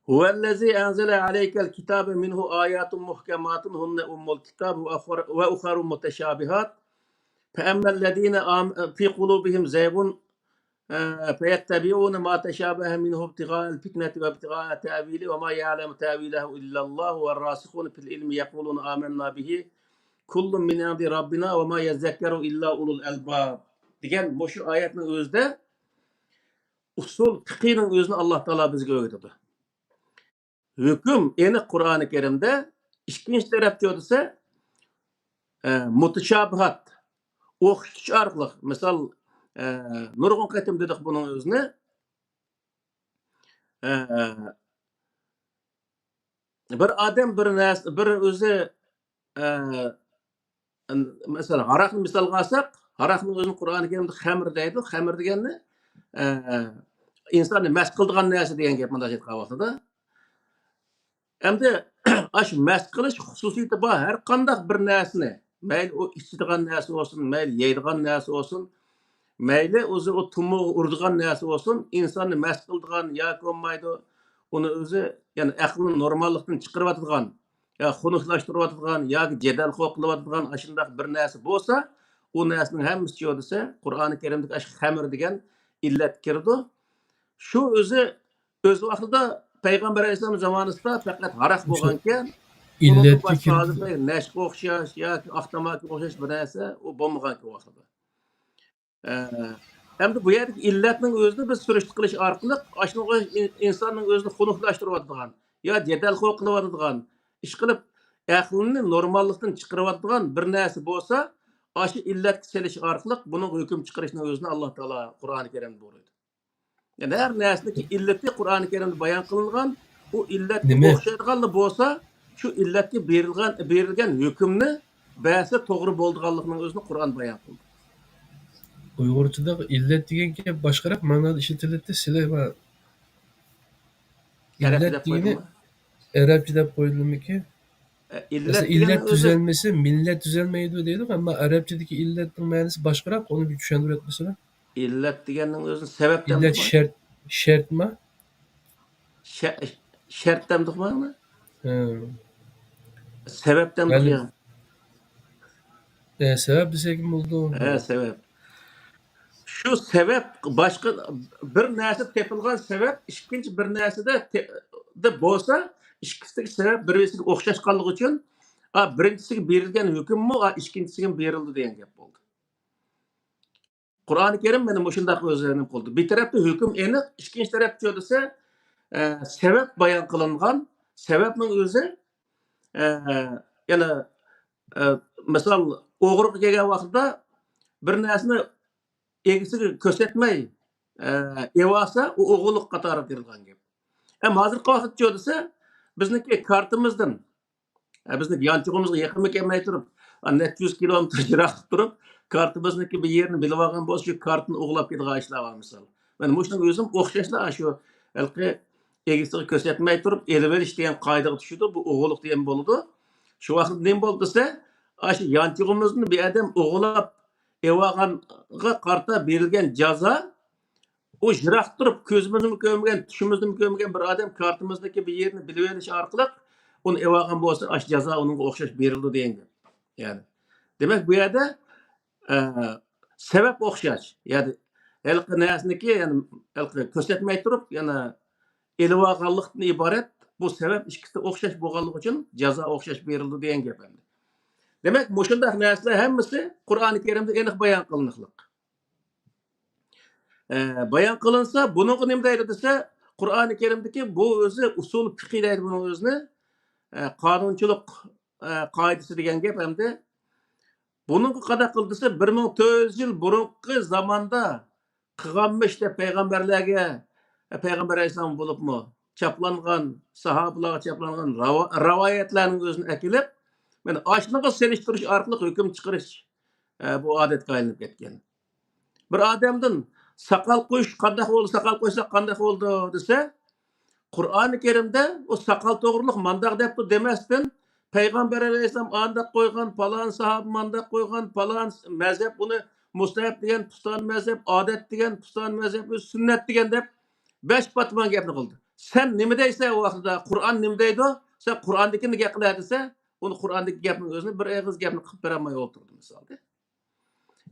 Huvellezî enzele aleykel kitâbe minhu âyâtun muhkematun hunne ummul kitâb ve uharu muteşâbihat فَأَمَّا الَّذ۪ينَ فِي قُلُوبِهِمْ زَيْغٌ فَيَتَّبِعُونَ مَا تَشَابَهَ مِنْهُ ابْتِغَاءَ الْفِتْنَةِ وَابْتِغَاءَ تَأْوِيلِهِ وَمَا يَعْلَمُ تَأْوِيلَهُ إِلَّا اللّٰهُ وَالرَّاسِخُونَ فِي الْعِلْمِ يَقُولُونَ آمَنَّا بِهِ كُلٌّ مِنْ عِندِ رَبِّنَا وَمَا يَذَّكَّرُ إِلَّا أُولُو الْأَلْبَابِ degan bu şu ayetning o'zida usul fiqhining o'zini Alloh taolo bizga o'rgatadi. Hukm aniq Qur'oni Karimda ikkinchi tarafga desa mutashabihat o'qitish orqali misol nurg'un qatim dedik buning o'zini bir odam bir o'zi masalan aroqni misolga olsak aroqning o'zini Qur'oni Karimda xamir deydi. Xamir deganni insonni mast qiladigan narsa degan gap bunday aytgan vaqtida. Endi shu mast qilish xususiyati bor har qanday bir narsani, mayli u ichadigan narsa bo'lsin, mayli yeydigan narsa bo'lsin, mayli o'zi o tumuq uradigan narsa bo'lsin, insonni mast qiladigan yoki bo'lmaydi, uni o'zi ya'ni aqlni normallikdan chiqarib ya xunuqlashtirib yoki jadal qilayotgan shunday bir narsa bo'lsa, u narsaning hammasi desa Qur'oni Karimdagi xamir degan illat kirdi. Shu o'zi o'z vaqtida Payg'ambar alayhisalom zamonasida faqat aroq bo'lgankan, bundan illetli boshqa kirdi. hozir nashqa o'xshash yoki avtomatga o'xshash bir narsa u bo'lmagan vaqtida. Endi bu yerdagi illatning o'zini biz surishti qilish orqali ashunga insonning o'zini xunuqlashtirib yo jadal qilayotgan ish qilib aqlni normallikdan chiqarayotgan bir narsa bo'lsa, shu illatga selish orqali buning hukm chiqarishni o'zini Alloh taolo Qur'oni Karimda buyurdi. Yani her nesneki illeti Kur'an-ı Kerim'de bayan kılıngan, o illetki Nima? okşaydıganlı bolsa, şu illetki berilgen hükümni bäse toğru bolduğanlığının özünü Kur'an bayan kıldı. Uyg'urchada illat degan gap boshqaroq ma'noda ishlatiladi. Sizlar va Arapça illat deb degani qo'ydimmi? arabcha deb qo'yildimiki? Mesela İllet illat deganning o'zi düzelmesi millet düzelmeydi deydi ama Arapçadaki illatning ma'nosi boshqaroq. Onu bir tushuntirib o'tmasana. illet deganning o'zini sabab İllat demdikmi? şartmi? Şart demdikmi? Ha. Sebep demdik Yani ya. sebep desek mi oldu? Sebep. Şu sebep başka bir narsa tepilgan sebep ikkinchi bir narsada de bo'lsa ikkisidagi sebep bir-biriga o'xshashganligi uchun birinchisiga berilgan hukmmi ikkinchisiga berildi degan gap bo'ldi. Qur'oni Karim mana shunday o'zini qildi. Bir tarafda hukm aniq, ikkinchi tarafda desa sebep bayon qilingan, sebepning o'zi yana misol o'g'riga kelgan vaqtda bir narsani egisiga ko'rsatmay evolsa u o'g'irlik qatori berilgan gap. Hozirgi vaqtda desa bizniki kartimizdan bizni yanchug'imizga yaqin kelmay turib necha yuz kilometr yiroq turib kartimizniki bir yerini bilib olgan bo'lsa shu kartni o'g'irlab ketgan ishlar bor misol. Mana shuning o'zim o'xshashlar shu halqi egisiga ko'rsatmay turib elib olish degan qoidaga tushdi. Bu o'g'irlik degan bo'ldi. Shu vaqtda nima bo'ldi desa shu yanchug'imizni bir odam o'g'irlab evaganға qarta berilgan jazo o yiroq turib ko'zimizni ko'rmagan, tushimizni ko'rmagan bir odam kartimizdagi bir yerni bilib olish orqali uni evagan bo'lsa, ash jazo unga o'xshash berildi degan gap. Ya'ni demak bu yerda sabab o'xshash. Ya'ni halqi narsaniki, ya'ni halqi ko'rsatmay turib, yana elib olganlikdan iborat bu sabab ikkisi o'xshash bo'lganligi uchun jazo o'xshash berildi degan gap endi. Demek mushundaq narsalar hammasi Qur'oni Karimda aniq bayon qilinliq. Bayon qilinsa, buni nima deydi desa, Qur'oni Karimdagi bu o'zi usul fiqh deydi buni o'zini. Qonunchilik qoidasi degan gap hamda buni qanday qildi desa 1400 yil burungi zamonda qilganmish deb payg'ambarlarga payg'ambar alayhisalom bo'libmi chaplangan, sahobalarga chaplangan rivoyatlarning o'zini akilib mana ashnaqa selishtirish orqali hukm chiqarish bu odatga aylanib ketgan. Bir odamdan saqal qo'yish qanday bo'ldi, saqal qo'ysa qanday bo'ldi desa, Qur'oni Karimda o saqal to'g'riliq mandaq deb demasdan payg'ambar alayhisalom andaq qo'ygan, falon sahoba mandaq qo'ygan, falon mazhab buni mustahab degan, puston mazhab, odat degan, puston mazhab, sunnat degan deb 5 patman gapni qildi. Sen nima deysan o vaqtda? Qur'on nima deydi? Sen Qur'ondagini gap qilar desa, uni Qur'ondagi gapning o'zini bir og'iz gapni qilib berolmay o'tirdi misolda.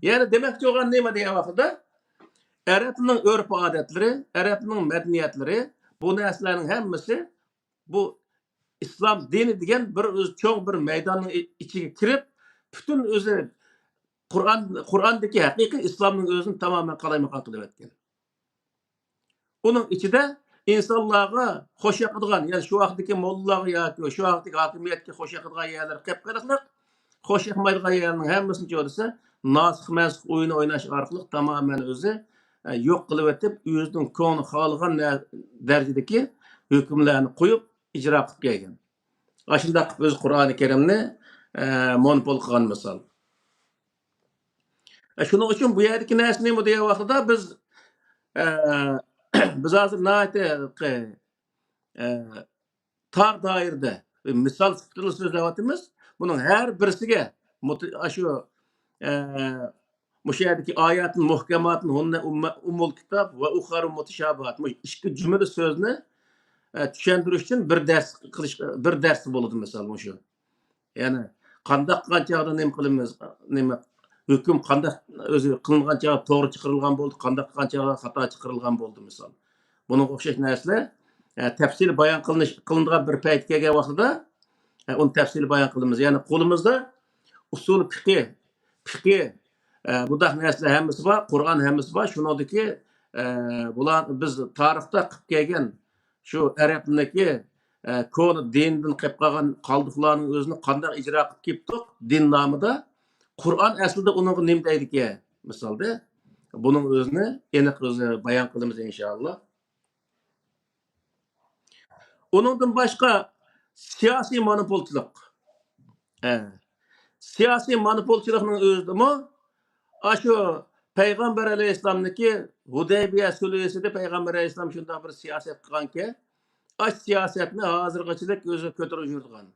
Yani demoqchi bo'lgan nima degan vaqtda Arabning urf-odatlari, Arabning madaniyatları bu narsalarning hammasi bu islom dini degan bir cho'ng bir maydonning ichiga kirib, butun o'zi Qur'ondagi haqiqiy islomning o'zini tamoman qalaymaqon qilib o'tgan. Uning ichida insonlarga xo'sh yoqadigan, ya'ni shu vaqtdagi mollalarga yoki shu vaqtdagi hokimiyatga xo'sh yoqadigan yerlar qip-qariqliq, xo'sh yoqmaydigan yerning hammasini ko'rsa, nosix mansix o'yini o'ynash orqali tamoman o'zi yo'q qilib o'tib, o'zining ko'ngli xohlagan darajadagi hukmlarni qo'yib ijro qilib kelgan. Ashunday qilib o'z Qur'oni Karimni monopol qilgan misol. Shuning uchun bu yerdagi narsa nima degan vaqtda biz biz hozir tar doirada misol sifatida so'zlayapmiz. Buning har birisiga shu bu yerdagi oyatning muhkamatni hunna umul kitob va uxaru mutashabihat. Bu ikki jumla so'zni tushuntirish uchun bir dars bo'ladi misol bu shu. Ya'ni qanday qanchada nima qilamiz, nima hukm qanday o'zi qilingancha to'g'ri chiqarilgan bo'ldi, qanday qancha xato chiqarilgan bo'ldi misol. Buning o'xshash narsalar tafsil bayon qilingan bir payt kelgan vaqtida uni tafsil bayon qilamiz. Ya'ni qo'limizda usul fiqh budak narsalar hammasi bor, Qur'on hammasi bor. Shuningdeki bular biz tarixda qilib kelgan shu arabniki ko'ni dindan qilib qolgan qoldiqlarning o'zini qanday ijro qilib keldik din nomida. Qur'on aslida uning nima deydi misolda buning o'zini aniq o'zi bayon qilamiz inshaalloh. Uningdan boshqa siyosiy monopolchilik. Siyosiy monopolchilikning o'zidami shu Payg'ambar alayhissalomniki Hudaybiya sulhida Payg'ambar alayhissalom shunday bir siyosat qilganki, siyosatni hozirgacha o'zi ko'tarib yurgan.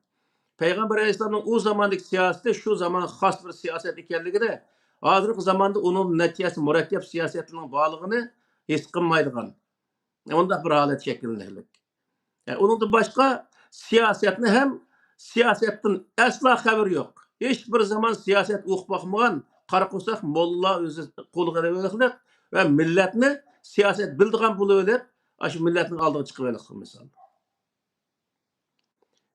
Peygamber Aleyhisselam'ın o zamandaki siyaseti şu zaman xas bir siyaset ekanligida, hozirgi zamanda onun neticesi murakkab siyasetinin bağlılığını his qilmaydigan. Onda bir holat shakllanadi. Onun başka siyasetini hem siyasetin asla haberi yok. Hiçbir zaman siyaset o'qib boqmagan qaraqo'saq molla o'zi qo'lga olib ve milletni siyaset bildigan bo'lib olib, shu milletning oldiga chiqib olib misol.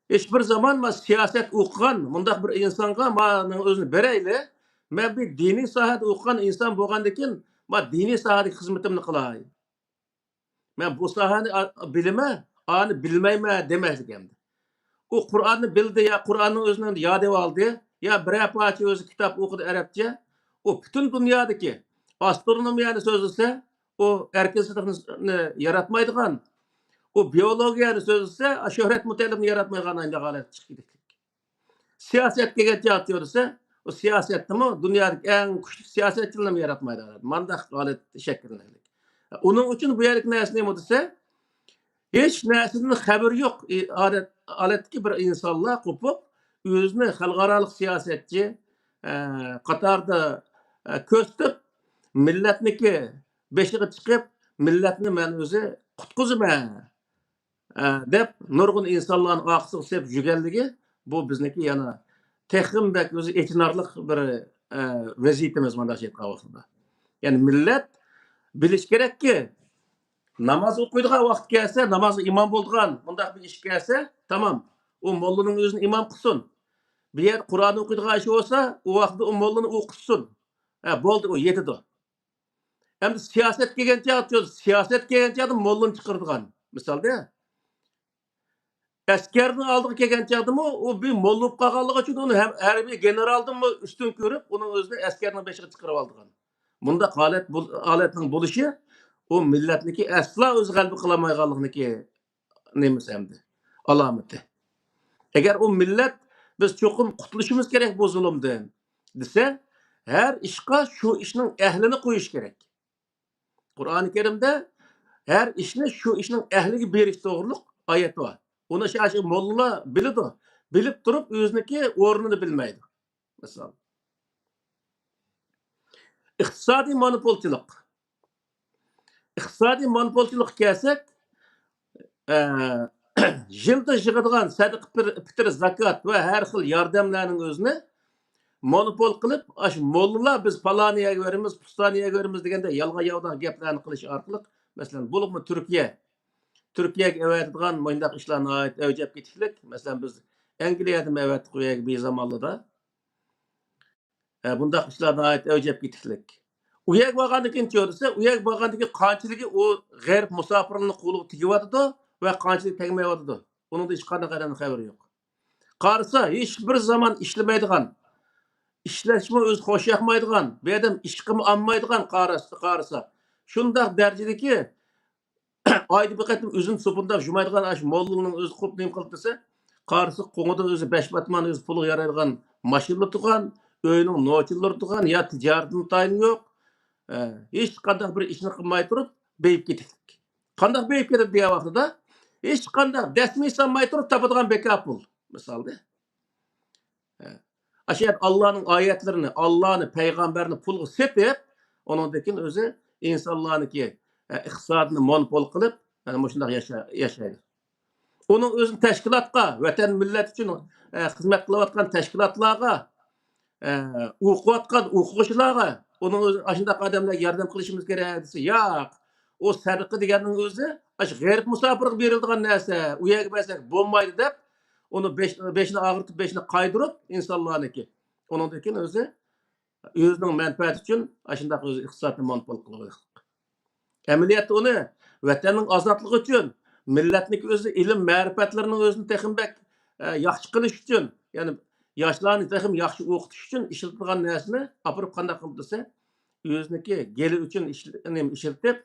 Hiçbir zaman siyaset okuyan, mundaq bir insanga özünü bereyle, ben bir dini sahada okuyan insan bo'lgandan dini sahadagi xizmatimni qilay. Men bu sahani bilime, ani bilmayman demasligimdi. O Qur'onni bildi ya Qur'onning o'zini yod oldi, ya biror parcha o'zi kitob o'qidi arabcha. O bütün dünyadaki astronomiyani so'zlasa, o erkeklikni yaratmaydigan. O biyologiyani so'zlasa, shuhrat mutalibni yaratmaydigan holat chiqdi. Siyaset kelgancha aytyorsa, o siyasetnimi dunyodagi eng kuchli siyosatchilarni yaratmaydi. Mandaq holat shakllanadi. Uning uchun bu yerlik narsa nima desa, hech narsadan xabari yo'q. Odatdagi bir insonlar qo'pib, o'zini xalqaro siyosatchi qatorda ko'rsatib, millatniki beshiga chiqib, millatni men o'zi qutqizaman deb nurg'un insonlarni oqsiq sep yurganligi bu bizniki yana texmbek o'zi e'tinorli bir vaziyatimiz mana shu vaqtda. Ya'ni millat bilish kerakki, namoz o'qiydigan vaqt kelsa, namoz imom bo'lgan, bundaq bir ish kelsa, tamam. U mollaning o'zini imom qilsin. Bir yer Qur'on o'qiydigan ish bo'lsa, u vaqtda u mollani o'qitsin. Bo'ldi, u yetadi. Endi siyoset kelgancha aytıyoruz. Siyoset kelgancha mollani chiqaradigan. Misolda askarning oldiga kelgancha u bir molla bo'lib qolganligi uchun uni ham harbiy generaldanmi ustun ko'rib, uning o'zini askarning beshiga chiqarib oldigan. Bunda holatning bo'lishi u millatniki asla o'z g'alaba qilolmayganliginiki nemasi hamdi alomati. Agar u millat biz cho'qim qutulishimiz kerak bu zulmdan desa, her ishqa shu ishning ahlini qo'yish kerak. Qur'oni Karimda her ishni shu ishning ahliga berish to'g'riliq oyat bor. Uni shu mollalar biladi. Bilib turib o'ziniki o'rnini bilmaydi. Misol. İqtisodiy monopolchilik. İqtisodiy monopolchilik kelsak, yilda yig'adigan sadaqa fitr zakat va har xil yordamlarning o'zini monopol qilib, aş mollalar biz palaniyaga beramiz, pustaniyaga beramiz deganda yalg'on yovdan gaplarni qilish orqali, masalan, bo'libmi Türkiye'ye evetdigan mındaq işlarni ait öjep ketiklik. Masalan, biz Angliyada evetdik o yer bir zamanlarda. Bundaq işlarni ait öjep ketiklik. U yer borgandan keyin ko'rsa, u yer borgandan keyin qanchiligi o g'arib musofirning qo'liga tegyapti va qanchalik tegmayapti. Uning hech qanday xabari yo'q. Qarasa hech bir zaman ishlamaydigan, ishlashmi o'zi xo'sh yoqmaydigan, bu odam ishqimi olmaydigan qarasa. Shundaq darajadagi ayda bir qatim o'zini sopundaq jumaydigan ash mollaning o'zi xo'p nim qilib desa, qarasa qo'ngida o'zi 5 batman o'zi puli yaraydigan mashina turgan, uyning nochillari turgan, ya tijoratning tayini yo'q. Hech qanday bir ishni qilmay turib, beyib ketdik. Qanday beyib ketdi degan vaqtida hech qanday dasmiy sanmay turib topadigan bekor pul. Misolda. Aşağıda Allah'ın ayetlerini, Allah'ını, peygamberini pulga sepip, onundakin o'zi insonlarniki iqtisodini monopol qilib, mana shunday yashaydi. Onun o'zini tashkilotga, vatan millat uchun xizmat qilayotgan tashkilotlarga, o'qiyotgan o'quvchilarga, onun o'zi shunday odamlarga yordam qilishimiz kerak desa, yo'q. O sadaqa deganning o'zi ash g'arib musofirga beriladigan narsa, u yerga bersak bo'lmaydi deb onu 5'ini ağırtıp 5'ini kaydırıp insanlarınki. Onundakin özü özünün menfaati için aşındaki özü iqtisatni monopol qilib. Amaliyotda onu vatanning ozodligi uchun, millatning o'zi ilm ma'rifatlarining o'zini texmbek yaxshi qilish uchun, ya'ni yoshlarni texm yaxshi o'qitish uchun ishlatilgan narsani olib qanday qilib desa, o'ziniki geli uchun ishlatib,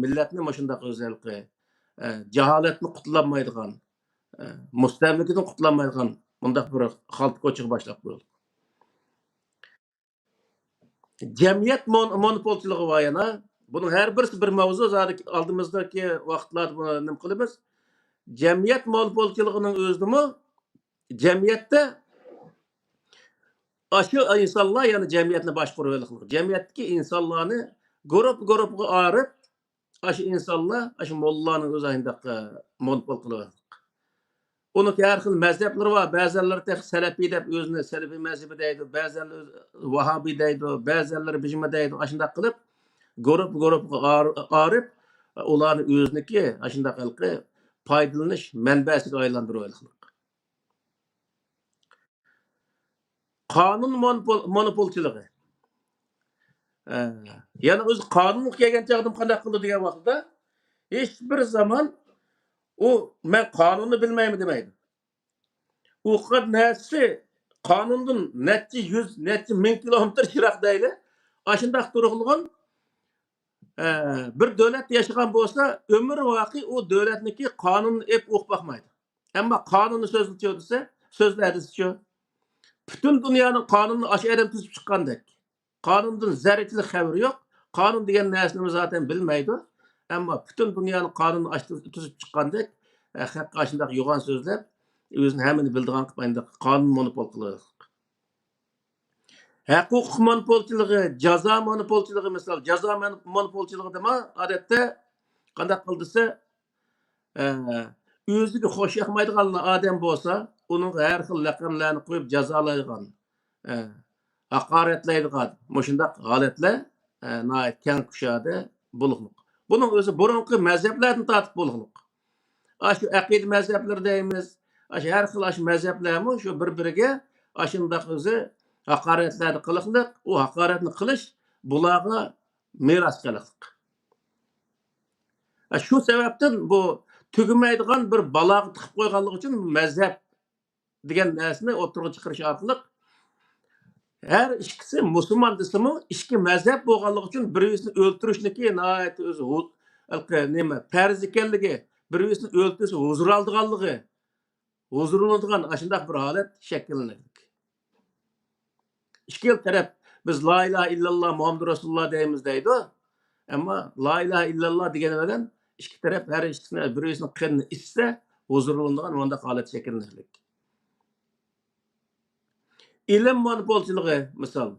millatni mana shunday o'zalqi jaholatni qutlanmaydigan mustamlikadan qutlanmaydigan bundaq bir xalq ko'chiga boshlab qo'yildi. Jamiyat monopolchiligi va yana buning har birisi bir mavzu oldimizdagi vaqtlarda buni nim qilamiz. Jamiyat monopolchiligining o'zimi jamiyatda aşı insonlar yani jamiyatni boshqaruvchilik. Jamiyatdagi insonlarni guruhga ayirib, aşı insonlar, aşı mollalarning o'zidagi monopol qilib onun her xil mezhepleri var. Bazıları Selefi deyip özünü Selefi mezhebi deydi. Bazıları Vahabi deydi. Bazıları Bijma deydi. Aşında kılıp grup arıp onların özüneki aşında kılıp faydalanış menbesiga aylandırıyor. Kanun monopolçılığı. Yani öz kanunluk kelgen çağdım qanday qildi degan vaqtda hech bir zaman o ben kanunu bilmeyim demeydi. O kadar nesi kanunun netçi 100, netçi 1000 kilometre şirak değil. Aşındak durulğun bir devlet yaşayan bolsa ömür vaki o devletniki kanunu hep oku bakmaydı. Ama kanunu sözlerdi bütün dünyanın kanunu aşı adam tüzüp çıkkandık. Kanunun zerretilik haberi yok. Kanun diyen nesini zaten bilmeydi. Ama bütün dünyanın kanunu aşı tüzüp çıkkandık. Hak aşındak yoğan sözler. Özünün hemini bildiğin kıpayında kanun monopol kılır. Hukuk monopolçılığı, ceza monopolçılığı mesela, ceza monopolçılığı dema adette qanday qildisa, özüge hoş yakmaydigan adam bolsa, onun her xil laqamlarni qo'yib jazolaydigan, haqoratlaydigan, mushundaq holatlar keng kushadi buluqliq. Bunun o'zi burunqi mazhablardan tortib buluqliq. Shu aqida mazhablar deymiz. Aşı her xil aşı mezheplermi şu bir-biriga aşındaq o'zi haqoratlarni qiliqliq, o haqoratni qilish bularga meros qiliqliq. Şu sebepten bu tügümaydigan bir balog'i tiqib qo'yganligi uchun mazhab degan narsani o'tirg'a chiqarish orqali her ikkisi musulmon desimi ikki mazhab bo'lganligi uchun birisini o'ltirishniki nihoyat o'zi nima farz ekanligi, birisini o'ltirsa huzur oldiganligi huzurlanadigan aşındaq bir holat shakllanadi. İki taraf biz la ilahe illallah Muhammed Rasulullah deymiz deydi. Ama la ilahe illallah degeni bilan iki taraf her ikisini birisini qanni isse huzurlanadigan onda holat shakllanadi. İlim monopolchiligi misol.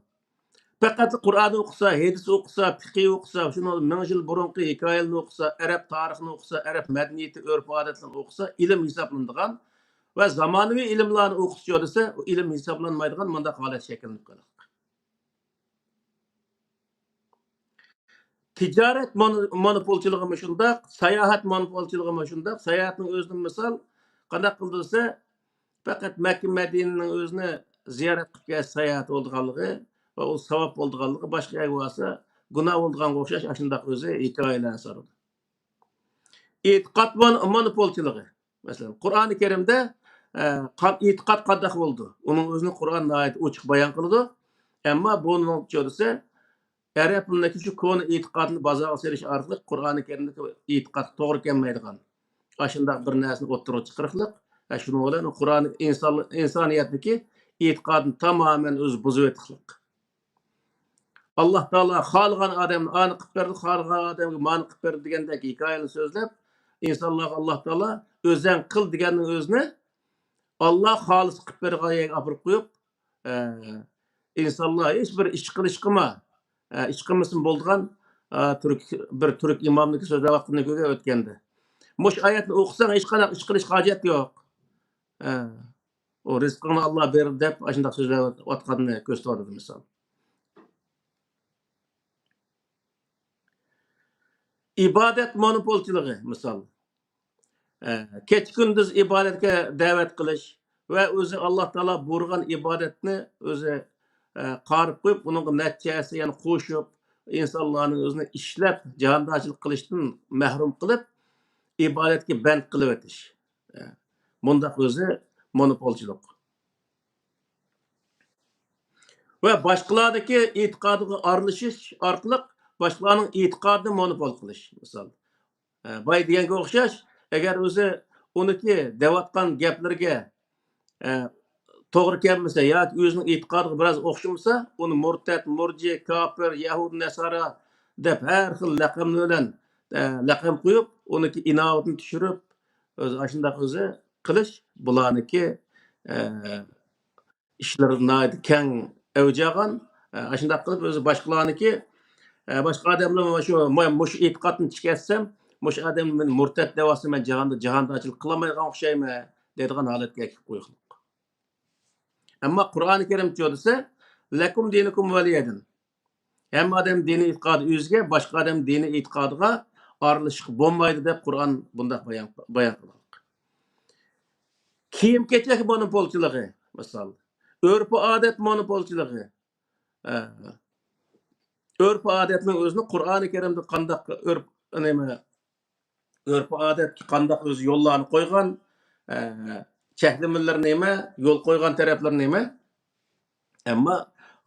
Faqat Qur'onni o'qisa, hadis o'qisa, fiqh o'qisa, shuni 1000 yil burunqi hikoyalarni o'qisa, arab tarixini o'qisa, arab madaniyati, urf-odatlarini o'qisa, ilm hisoblanadigan va zamonaviy ilmlarni o'qitish yo'lisa, u ilm hisoblanmaydigan bunday holat shakllanib qoladi. Ticaret monopolchiligi shundaq, sayohat monopolchiligi shundaq. Sayohatning o'zini misol qanday qildirsa, faqat Makka Madinaning o'zini ziyorat qilib kelish sayohat bo'lganligi va u savob bo'lganligi boshqa yerga bo'lsa, gunoh bo'lganga o'xshash shundaq o'zi hikoyalar saradi. E'tiqod monopolchiligi. Masalan, Qur'oni Karimda e'tiqod qanday bo'ldi? Uning o'zini Qur'on ochiq bayon qiladi. Ammo buning cho'risi arab tilidagi shu koni e'tiqodni bozorga serish orqali Qur'oni Karimdagi e'tiqod to'g'ri kelmaydigan shunday bir narsani o'ttirib chiqariqliq. Shuning bilan Qur'on insoniyatniki e'tiqodni tamoman o'zi buzib etdiqliq. Alloh taolo xohlagan odamni ani qilib berdi, xohlagan odamga mani qilib berdi degandek hikoyani so'zlab, insonlarga Alloh taolo o'zing qil deganning o'zini Alloh xolis qilib bergan yerga olib qo'yib, insonlar hech bir ish qilma, ish qilmasin bo'lgan bir turk imomniki so'zlab vaqtini ko'rib o'tgandi. Mush oyatni o'qisang hech qanaqa ish qilish hojat yo'q. O rizqini Alloh berdi deb shunday so'zlab o'tganini ko'rsatadi misol. İbadet monopolchiligi misol. Kecha kunduz ibodatga da'vat qilish va o'zi Alloh taolo buyurgan ibodatni o'zi qarib qo'yib, uning natijasi yana qo'shib, insonlarning o'zini ishlab, jahondoshlik qilishdan mahrum qilib, ibodatga band qilib o'tish. Bunda o'zi monopolchilik. Va boshqalardagi e'tiqodiga aralashish orqali boshqalarning e'tiqodini monopol qilish misol. Boy deganga o'xshash, agar o'zi uniki deyotgan gaplarga to'g'ri kelmasa yoki o'zining e'tiqodiga biroz o'xshamasa, uni murtad, murji, kofir, yahud, nasara deb har xil laqam bilan laqam qo'yib, uniki inovatni tushirib, o'zi shunday o'zi qilish bularniki ishlarni keng avjagan, shunday qilib o'zi boshqalarniki boshqa odamlar shu e'tiqodni chiqarsam, mush odam men murtad devasa men jahondochilik qilmaydigan o'xshayman deydigan holatga kelib qo'yishlik. Ammo Qur'oni Karim desa, lakum dinukum valiyadin. Hamma odam diniy e'tiqodi o'ziga, boshqa odam diniy e'tiqodiga aralashib bo'lmaydi deb Qur'on bunday bayon qiladi. Kiyim-kechak monopolchiligi misol. Urf-odat monopolchiligi. Urf-odatning o'zini Qur'oni Karimda qanday urf-odat qanday o'z yo'llarni qo'ygan, cheklamalar nima, yo'l qo'ygan taraflar nima? Ammo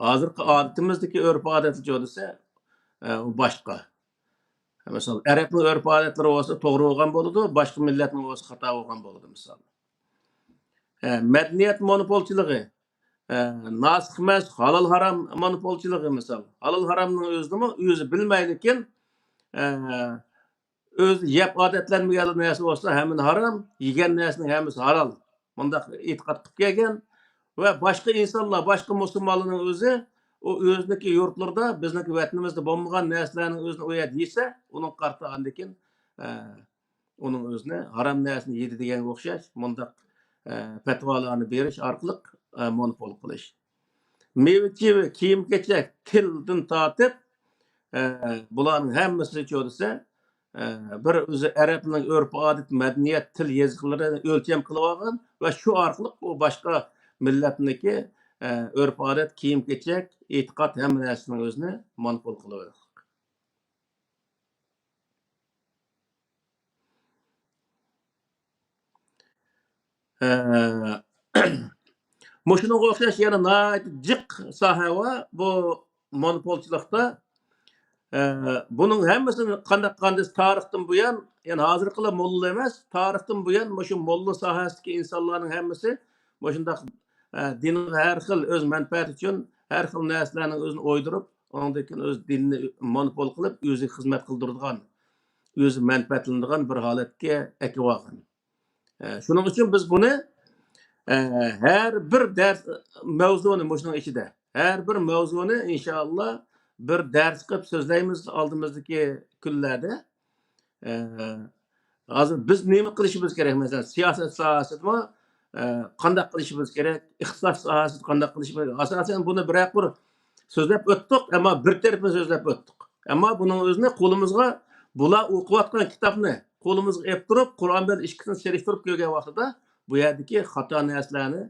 hozirgi odatimizdagi urf-odatlar desa, u boshqa. Misol, arabning urf-odatlari bo'lsa to'g'ri bo'lgan bo'ladi, boshqa millatning bo'lsa xato bo'lgan bo'ladi misol. Madaniyat monopolchiligi, nasix emas, halol harom monopolchiligi misol. Halol haromning o'zi bilmaydi ekan, o'zi yeb odatlanmagan narsa bo'lsa hamma harom, yegan narsaning hammasi halol. Bundaq e'tiqod qilib kelgan va boshqa insonlar, boshqa musulmonlarning o'zi o o'zniki yurtlarda, bizniki vatanimizda bo'lmagan narsalarning o'zini u yerda yesa, uning qartagandan keyin uning o'zini harom narsani yedi deganga o'xshash, bundaq fatvolarni berish orqali monopol qilish. Meva-cheva, kiyim-kechak, tildan tortib, bularning hammasi desa, bir o'zi arabning urf-odat, madaniyat, til, yoziqlarini o'lcham qilib olgan va shu orqali u boshqa millatniki urf-odat, kiyim-kechak, e'tiqod hamma narsaning o'zini monopol qilib olgan. Mushunga o'xshash yana jiq soha va bu monopolchilikda buning hammasini qanday tarixdan buyon, ya'ni hozirgilar molla emas, tarixdan buyon shu molla sohasidagi insonlarning hammasi shundaq dinning har xil o'z manfaati uchun har xil narsalarni o'zini o'ydirib, undan keyin o'z dinini monopol qilib, o'ziga xizmat qildiradigan, o'zi manfaatlanadigan bir holatga akib olgan. Shuning uchun biz buni her bir ders mavzuni shuning ichida, her bir mavzuni inshaalloh bir ders qilib so'zlaymiz oldimizdagi kunlarda. Hozir biz nima qilishimiz kerak? Masalan, siyosat sohasidami qanday qilishimiz kerak, iqtisod sohasida qanday qilishimiz kerak. Asosan buni bir so'zlab o'tdik, ammo bir tarafini so'zlab o'tdik. Ammo buning o'zini qo'limizga bular o'qiyotgan kitobni qo'limizga olib turib, Qur'on bilan ikkisini selishtirib ko'rgan vaqtida bu yerdagi xato narsalarni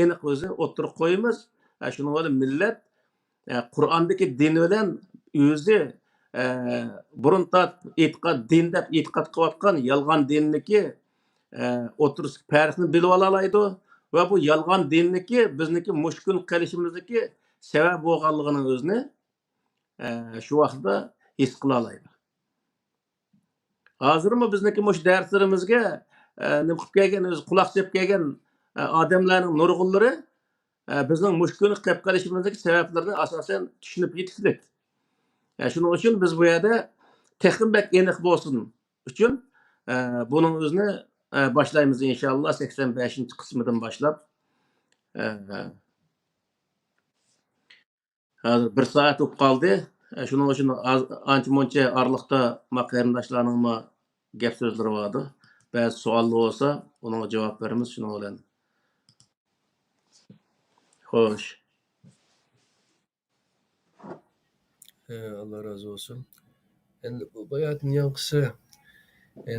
aniq o'zi o'tirib qo'yamiz. Shuning bilan millat Qur'ondagi din bilan o'zi burun e'tiqod din deb e'tiqod qilayotgan yolg'on dinniki o'tirish farqini bilib olaydi va bu yolg'on dinniki bizniki mushkul qilishimizdagi sabab bo'lganligini o'zini shu vaqtda his qila oladi. Hozirmi bizniki mush darslarimizga nima qilib kelgan o'zi quloq solib kelgan odamlarning nurg'unlari bizning mushkul qilib qolishimizdagi sabablarni asosan tushunib yetishdik. Shuning uchun biz bu yerda texnik aniq bo'lsin uchun buning o'zini boshlaymiz inshaalloh 85-qismidan boshlab. Hozir 1 soat bo'lib qoldi. Shuning uchun ancha-muncha oraliqda qarindoshlarning gap so'zlari bor. Ba'zi savollar bo'lsa, unga javob beramiz shuning bilan. Xo'sh. Allah razı olsun. Endi bu bayatın yankısı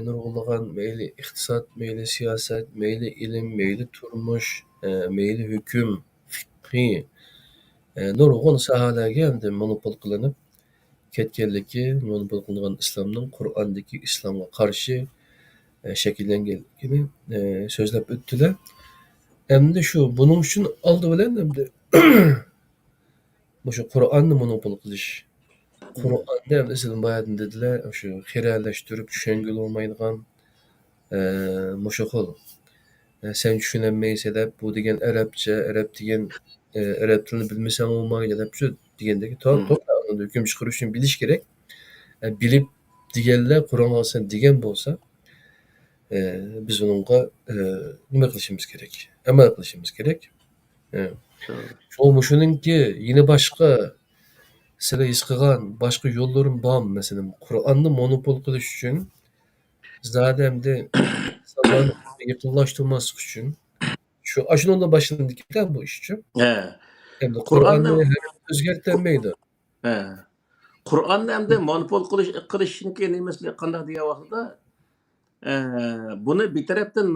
nurg'unlagan meyli iqtisod, meyli siyoset, meyli ilim, meyli turmush, meyli hukm, fiqhi nurg'un sohalarga endi monopol qilinib ketganligi, monopol qilingan islomning Qur'ondagi islomga qarshi shakllanganligini so'zlab o'tdilar. Endi shu buning uchun oldi bilan endi shu Qur'onni monopol qilish. Qur'onda mesela bayadın dediler, şu xiralashtirib tushungil olmaydigan mushu xil. Sen tushunolmaysan deb bu degan arabcha, arab degan arab tilini bilmasang olmaydi deb shu degandagi to'g'ri hukm chiqarish uchun bilish kerak. Bilib deganlar Qur'on olsan degan bo'lsa, biz unga nima qilishimiz kerak? Amal qilishimiz kerak. Shuningki yine başqa sizlar his qilgan boshqa yo'llarim bormi? Masalan, Qur'onni monopol qilish uchun zadamda insonlarni yaqinlashtirmaslik uchun shundan boshlanadi bu ish uchun. Endi Qur'onni o'zgartirmaydi. Qur'onni endi monopol qilishni nimasi qanday degan vaqtda buni bir tarafdan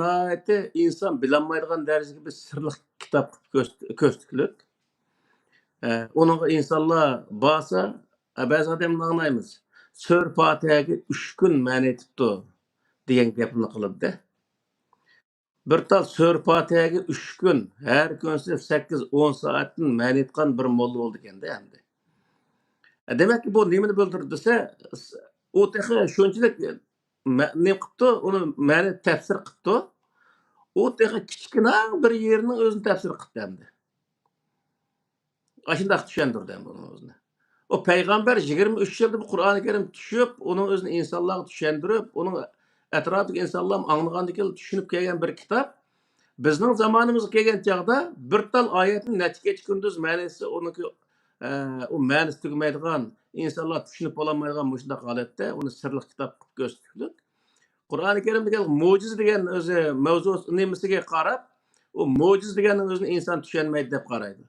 inson bilolmaydigan darajada bir sirli kitob ko'rsatdik. Onun insanlar basa, ba'zi odamlar anlaymiz. Sör Fatihaga 3 kun ma'ni etibdi degan gapni qilibdi. Bir tal Sör Fatihaga 3 kun, har kunsi 8-10 soatdan ma'ni etgan bir molla bo'ldi ekanda endi. Demak bu nimani bildirdi desa, u taxi shunchalik ne qilibdi, uni ma'ni tafsir qilibdi. U taxi kichkina bir yerni o'zini tafsir qilibdi endi. Aşındaq düşendirdi bunu özünü. O peygamber 23 yılda bu Kur'an-ı Kerim düşüp, onun özünü insanlığa düşendirip, onun etrafındaki insanların anlagandaki düşünüp kelgen bir kitap. Bizning zamanımızga kelgan chaqda bir tal oyatin necha kunduz ma'nosi uniki o ma'nosi tugmaydigan, insonlar tushunib ololmaydigan shunday holatda uni sirli kitob qilib ko'rsatdik. Qur'oni Karimdagi mo'jiz degan o'zi mavzu nimasiga qarab, o mo'jiz deganning o'zini inson tushunmaydi deb qaraydi.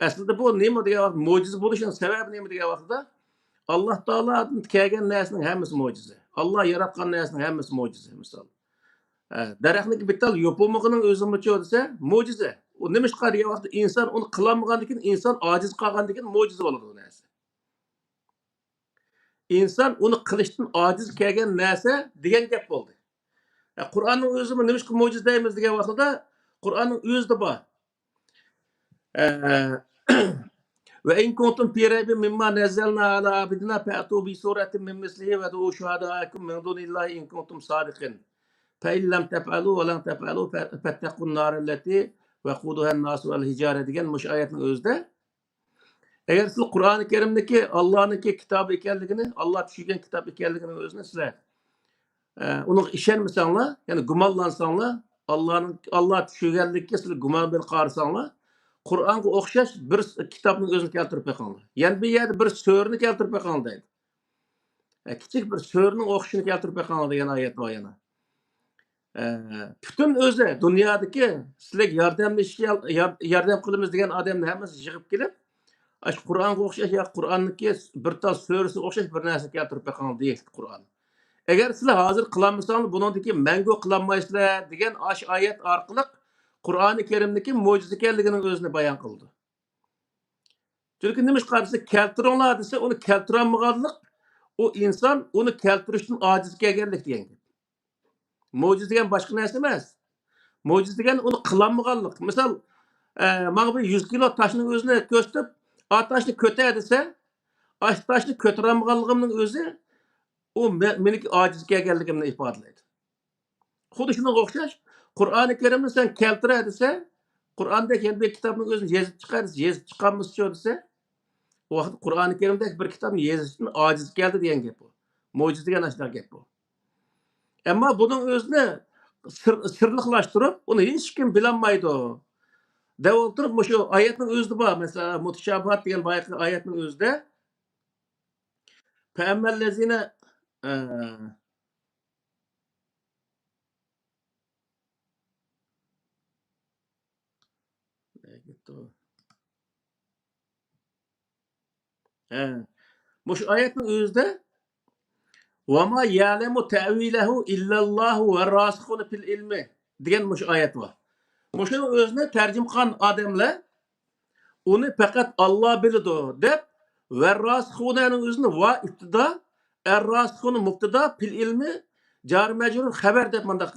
Aslında bu nima degan vaqt mo'jiz bo'lishning sababi nima degan vaqtda Alloh taolodan kelgan narsaning hammasi mo'jiza. Alloh yaratgan narsaning hammasi mo'jiza misol. Daraxtniki bital yopilmagining o'zimicha desa mo'jiza. U nima ish qiladigan vaqtda inson uni qilolmagandan keyin inson ojiz qolgandan keyin mo'jiza bo'ladi bu narsa. İnson uni qilishdan ojiz kelgan narsa degan gap bo'ldi. Qur'onning o'zimi nima ish mo'jiza deymiz degan vaqtda Qur'onning o'zida bor. وإن كنتم في ريب مما نزلنا على عبدنا فأتوا بسورة من مثله وادعوا شهداءكم من دون الله إن كنتم صادقين فإن لم تفعلوا ولن تفعلوا فاتقوا النار التي وقودها الناس والحجارة degan mush oyatning o'zida agar siz Qur'oni Karimdagi Allohniki kitobi ekanligini, Alloh tushirgan kitob ekanligini o'zini sizlar uning ishonmasanglar, ya'ni gumonlansanglar, Alloh tushirganlikka sizlar gumon bilan qarasanglar, Qur'onga o'xshash bir kitobning o'zini keltirib qo'yinglar. Ya'ni bu yerda bir so'rni keltirib qo'yinglar deydi. Kichik bir so'rning o'xshashini keltirib qo'yinglar degan oyat bor yana. Bütün özü dünyadaki sizlik yardam kılımız degan adamni hammasi yig'ib kelib, shu Qur'onga o'xshash ya Qur'onniki bir tal surasiga o'xshash bir narsa keltirib beqing deydi Qur'on. Agar sizlar hozir qilolmasangiz, buningdiki mangu qilolmaysizlar degan ash oyat orqali Qur'oni Karimdagi mo'jiza ekanligining o'zini bayon qildi. Chunki nima qarasa keltiringlar desa, uni keltirolmaganlik o inson uni keltirishdan ojiz kelganlik degan gap. Mo'jiza degan boshqa narsa emas. Mo'jiza degan uni qilolmaganlik. Misol, mana bu 100 kilo toshning o'zini ko'rsatib, "A toshni ko'tar" desa, "Ash toshni ko'tarolmaganligimning o'zi u meniki ojiz kelganligimni ifodalaydi." Xuddi shunga o'xshash, Qur'oni Karimni sen keltira desa, Qur'onda keyin bir kitobning o'zini yezib chiqar, yezib chiqolmasa desa, u vaqt Qur'oni Karimdagi bir kitobni yezishdan ojiz keldi degan gap bu. Mo'jiza degan ashuna gap bu. Ammo buning o'zini sirliqlashtirib, uni hech kim bilolmaydi. Deb o'tirib, shu oyatning o'zida bor. Masalan, mutashabihat degan boyaqi oyatning o'zida Fa'amallazina shu oyatning o'zida "Va ma ya'lamu ta'vilahu illallohu va rasikhuna fil ilmi" degan shu oyat bor. Shuni o'zini tarjima qilgan odamlar uni faqat Alloh biladi deb va rasixunaning o'zini va ibtida ar-rasixuna mubtada fil ilmi jar majrur xabar deb mandaq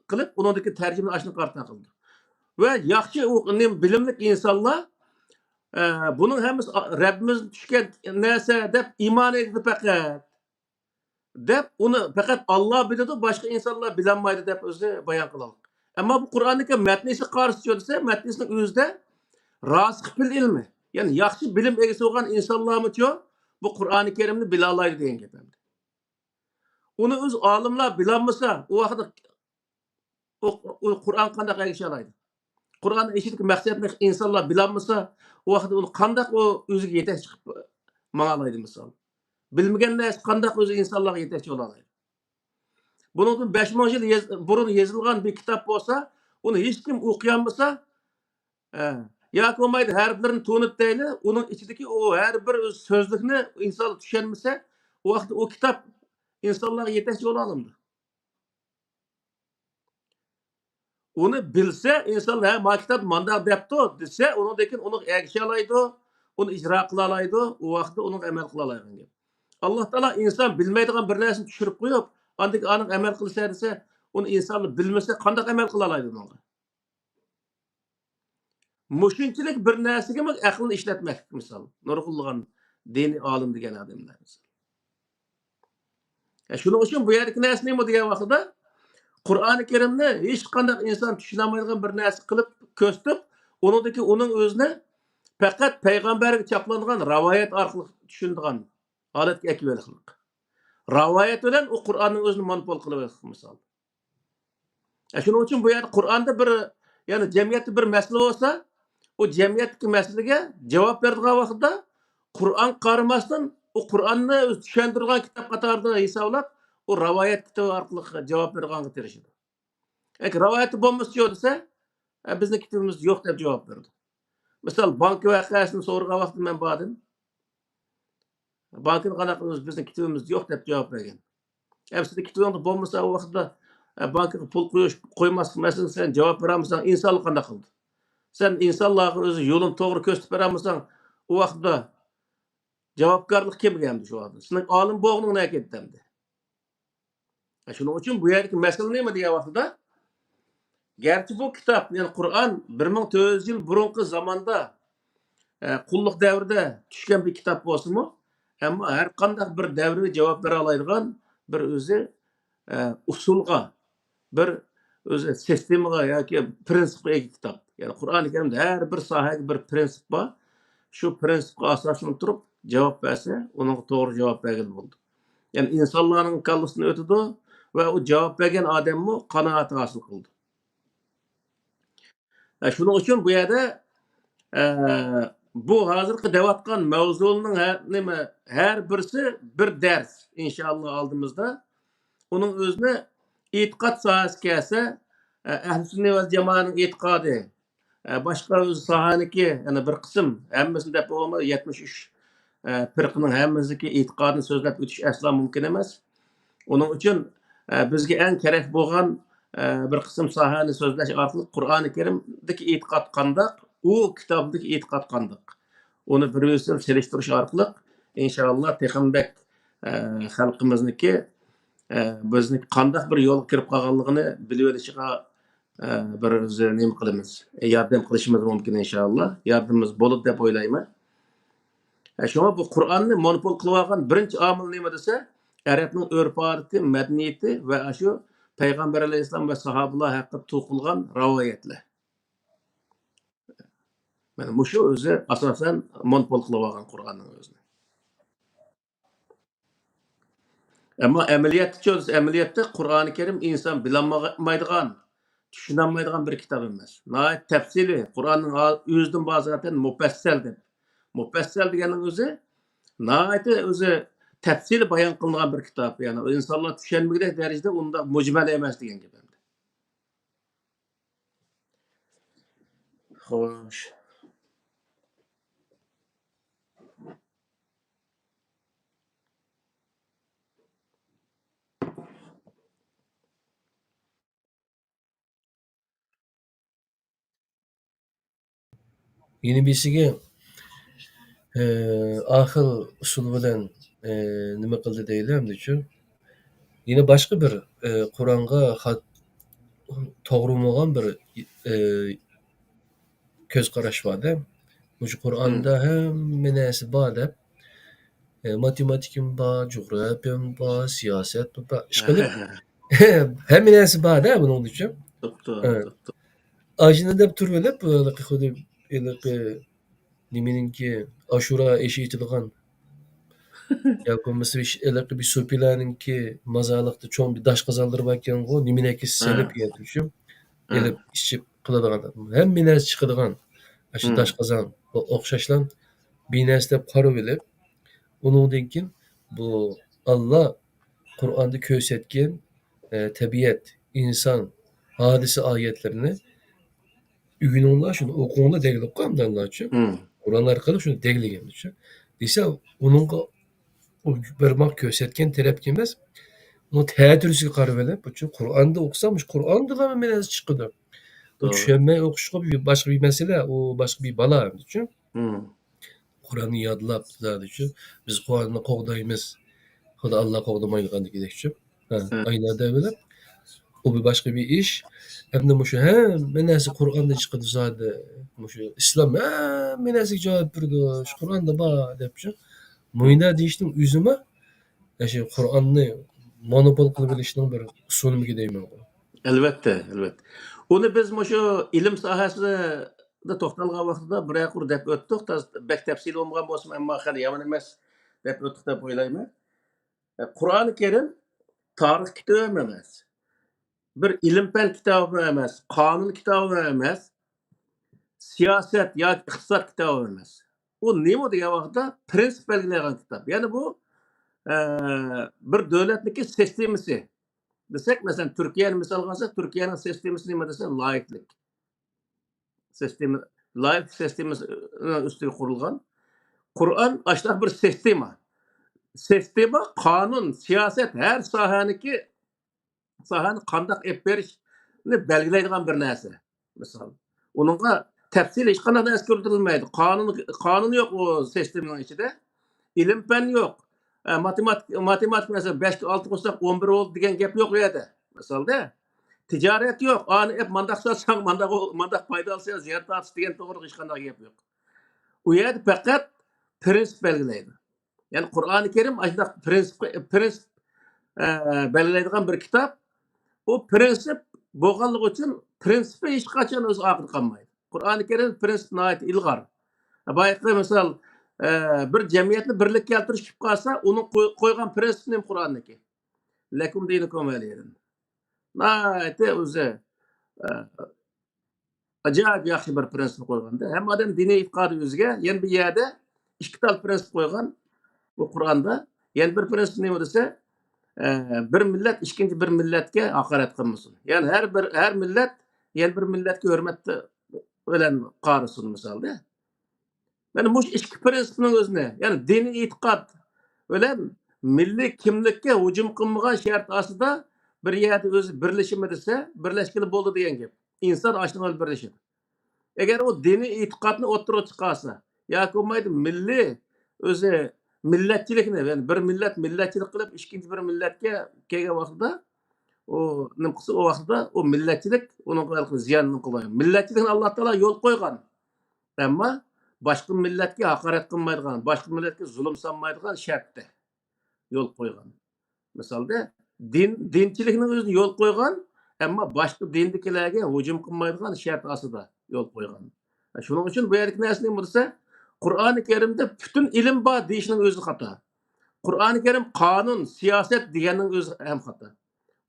qilib uningdagi tarjimani ashuni qarta qildi. Va yaxshi bilimli insonlar buning hammasi Rabbimiz tushgan narsa deb iymon etdi faqat. Deb uni faqat Alloh biladi, boshqa insonlar bilolmaydi deb o'zi bayon qiladi. Ammo bu Qur'onning matnisi qarshi desa, matnisning o'zida rasix fil ilmi, ya'ni yaxshi bilim egasi bo'lgan insonlarmicho bu Qur'oni Karimni bila oladi degan gap. Uni o'z olimlar bilolmasa, u vaqtda u Qur'on qanday egisha oladi? Qur'on eshitib maqsadni insonlar bilolmasa, u vaqtda uni qanday o'ziga yetakchi chiqib manga oladi misol. Bilmagan narsa qanday o'zi insonlarga yetakchi bo'la oladi? Buningdan 5000 yil burun yozilgan bir kitob bo'lsa, uni hech kim o'qiolmasa, yoki bo'lmaydi harflarini to'nib deyli, uning ichidagi o har bir so'zlikni inson tushunmasa, u vaqtda o kitob insonlarga yetakchi bo'la olmaydi. Uni bilsa, insonlar "Ma kitob mandaq debdi" desa, uningdan uni egisha oladi, uni ijro qila oladi, u vaqtda uni amal qila oladi. Alloh taolo inson bilmaydigan bir narsani tushirib qo'yib, andek aning amal qilsa desa, uni insonlar bilmasa qanday amal qila oladi bunga? Mushunchalik bir narsaga aqlni ishlatmak misol. Nurg'ulg'an diniy olim degan odamlar. Shuning uchun bu yerdagi narsa nima degan vaqtda Qur'oni Karimni hech qanday inson tushuna olmaydigan bir narsa qilib ko'rsatib, uning o'zini faqat payg'ambarga chaplangan rivoyat orqali tushunadigan holatga kelib qildik. Rivoyat bilan u Qur'onning o'zini monopol qilib misol. Shuning uchun bu yerda Qur'onda bir, ya'ni jamiyatda bir masala bo'lsa, o jamiyatdagi masalaga javob beradigan vaqtda Qur'on qaramasdan u Qur'onni tushuntirgan kitob qatorida hisoblab, o rivoyat kitobi orqali javob berganga tirishadi. Agar rivoyat bo'lmasa desa, bizning kitobimiz yo'q deb javob berdi. Misol, bank voqeasini so'ragan vaqtda men bordim. Bankning qanaqa bizning kitobimiz yo'q deb javob bergan. Sizning kitobingiz bo'lmasa u vaqtda bankga pul qo'ymaslik masalasida sen javob beramisan, insonlik qanday qildi? Sen insonlarga o'zi yo'lini to'g'ri ko'rsatib beramisan, u vaqtda javobgarlik kimga endi shu vaqtda? Sizning olim bo'g'ning nima ketdi? Shuning uchun bu yerdagi masala nima degan vaqtda, garchi bu kitob, ya'ni Qur'on 1400 yil burungi zamonda qulluq davrida tushgan bir kitob bo'lsa-mu, ammo har qanday bir davrga javob bera oladigan bir o'zi usulga, bir o'zi sistemaga yoki prinsipga ega kitob. Ya'ni Qur'oni Karimda har bir sohaga bir prinsip bor. Shu prinsipga asoslanib turib javob bersa, uning to'g'ri javob bergan bo'ldi. Ya'ni insonlarning kallasini o'tadi va u javob bergan odamni qanoat hosil qildi. Shuning uchun bu yerda bu hozirgi deyotgan mavzuning har birisi bir dars inshaalloh oldimizda. Uning o'zini e'tiqod sohasiga kelsa, ahli sunna va jamoaning e'tiqodi, boshqa o'z sohaniki, yana bir qism, hammasini deb bo'lmaydi, 73 firqaning hammasiniki e'tiqodini so'zlab o'tish aslo mumkin emas. Uning uchun bizga eng kerak bo'lgan bir qism sohani so'zlash orqali Qur'oni Karimdagi e'tiqod qandoq, u kitobdagi e'tiqod qandoq. Uni bir-birisiga selishtirish orqali inshaalloh teximdak xalqimizniki bizni qandoq bir yo'l kirib qolganligini bilib olishiga bir nima qilamiz, yordam qilishimiz mumkin inshaalloh. Yordamimiz bo'ladi deb o'ylayman. Shunga bu Qur'onni monopol qilib olgan birinchi omil nima desa, Arabning urf-odati, madaniyati va shu payg'ambar alayhissalom va sahobalar haqida to'qilgan rivoyatlar. Mana bu shu o'zi asosan monopol qilib olgan Qur'onning o'zini. Ammo amaliyotda Qur'oni Karim inson bilolmaydigan, tushunolmaydigan bir kitob emas. Nihoyat tafsili, Qur'onning o'zidan bazaten mufassal deb. Mufassal deganing o'zi nihoyat o'zi tafsili bayon qilingan bir kitob. Ya'ni insonlar tushunmagan darajada unda mujmal emas degan gap. Xo'sh. Yeni birisiga ahil usul bilan nima qildi deylamdi uchun yine başqa bir Qur'onga to'g'ri bo'lgan bir ko'z qarash bor-da. O'sha Qur'onda hamma narsa bor deb matematikim bor, coğrafyam bor, siyoset bor. Ishqilib hamma narsa bor-da buning uchun. To'xta. Ajina deb turib olib, xuddi nimaninki Ashura eshi aytilgan yoki bo'lmasa bir so'pilarninki mazaliqda cho'ng bir dash qazandirib ekan-ku, nimaniki selib yetishim, elib ichib qiladigan. Hamma narsa chiqadigan. Shu dash qazan o'xshashlan bir narsa deb qarab olib, uningdan keyin bu Alloh Qur'onda ko'rsatgan tabiat, inson, hodisa oyatlarini uyg'uninglar shuni o'qinglar degilib qo'yamdanlar uchun. Qur'on orqali shuni degilgan uchun. Desa, uningga bir ko'rsatgan tarafga emas, uni ta'tirisiga qarab olib, uchun Qur'onda o'qisam, Qur'onda ham narsa chiqadi. Tushunmay o'qishga boshqa bir masala, u boshqa bir balo uchun. Qur'onni yodlab tutadi uchun biz Qur'onni qo'g'daymiz. Xudo Alloh qo'g'damaydiganligidek uchun. Aynan bilib, u bir boshqa bir ish. Hamda mushu hamma narsa Qur'onda chiqadi zodi. Mushu islom hamma narsaga javob berdi. Shu Qur'onda bor deb uchun. Mo'yna deyishning o'zimi shu Qur'onni monopol qilib olishning bir usuliga deyman. Albatta. Uni biz shu ilm sohasida to'xtalgan vaqtida bir deb o'tdik. Bak tafsil bo'lmagan bo'lsa, ammo hali yomon emas deb o'tdik deb o'ylayman. Qur'oni Karim tarix kitobi emas. Bir ilm-fan kitobi emas, qonun kitobi emas, siyoset yoki iqtisod kitobi emas. U nima degan vaqtda prinsip belgilagan kitob. Ya'ni bu bir davlatniki sistemasi. Desak, masalan, Turkiyani misol olsak, Turkiyaning sistemasi nima desa, laiklik. Laik sistemasi ustiga qurilgan. Qur'on ashlaq bir sistema. Sistema, qonun, siyoset har sohani qandoq olib berishni belgilaydigan bir narsa. Misol, uningga tafsil hech qanday narsa keltirilmaydi. Qonun yo'q u sistemaning ichida. Ilm-fan yo'q. Matematik mesela 5 6 qo'shsak 11 oldu degan gap yo'q u yerda. Masalda tijorat yo'q. Ani mandaq sotsang mandaq foyda olsa ziyorat atish degan to'g'ri hech qanday gap yo'q. U yerda faqat prinsip belgilaydi. Ya'ni Qur'oni Karim ashunday prinsip belgilaydigan bir kitob. O prinsip bo'lganligi uchun prinsipi hech qachon o'z oxiri qolmaydi. Qur'oni Karim prinsip nihoyat ilg'or. Boyaqi misol bir jamiyatni birlik keltirish chiqib qolsa, uni qo'ygan prinsip nim Qur'onniki. Lakum dinukum valiyadin. Nihoyat o'zi ajoyib yaxshi bir prinsip qo'yganda, hamma odam diniy e'tiqodi o'ziga, yana bir yerda ikki tal prinsip qo'ygan bu Qur'onda. Yana bir prinsip nima desa, bir millat ikkinchi bir millatga haqorat qilmasin. Ya'ni har millat yana bir millatga hurmat bilan qarasin misolda. Mana mush ikki prinsipning o'zini, ya'ni diniy e'tiqod bilan milliy kimlikka hujum qilmagan shart ostida bir yerda o'zi birlashimi desa, birlashgili bo'ldi degan gap. Inson ashunday birlashadi. Agar u diniy e'tiqodni o'ttirib chiqarsa, yoki bo'lmaydi milliy o'zi millatchilikni, ya'ni bir millat millatchilik qilib, ikkinchi bir millatga kelgan vaqtida u nima qilsa, u vaqtida u millatchilik uning ziyonini qiladi. Millatchilikni Alloh taolo yo'l qo'ygan. Ammo boshqa millatga haqorat qilmaydigan, boshqa millatga zulm solmaydigan shartda yo'l qo'ygan. Misolda dinchilikni o'zini yo'l qo'ygan, ammo boshqa dindikilarga hujum qilmaydigan shart ostida yo'l qo'ygan. Shuning uchun bu yerdagi narsa nima bo'lsa, Qur'oni Karimda butun ilm bor deyishning o'zi xato. Qur'oni Karim qonun, siyosat deganning o'zi ham xato.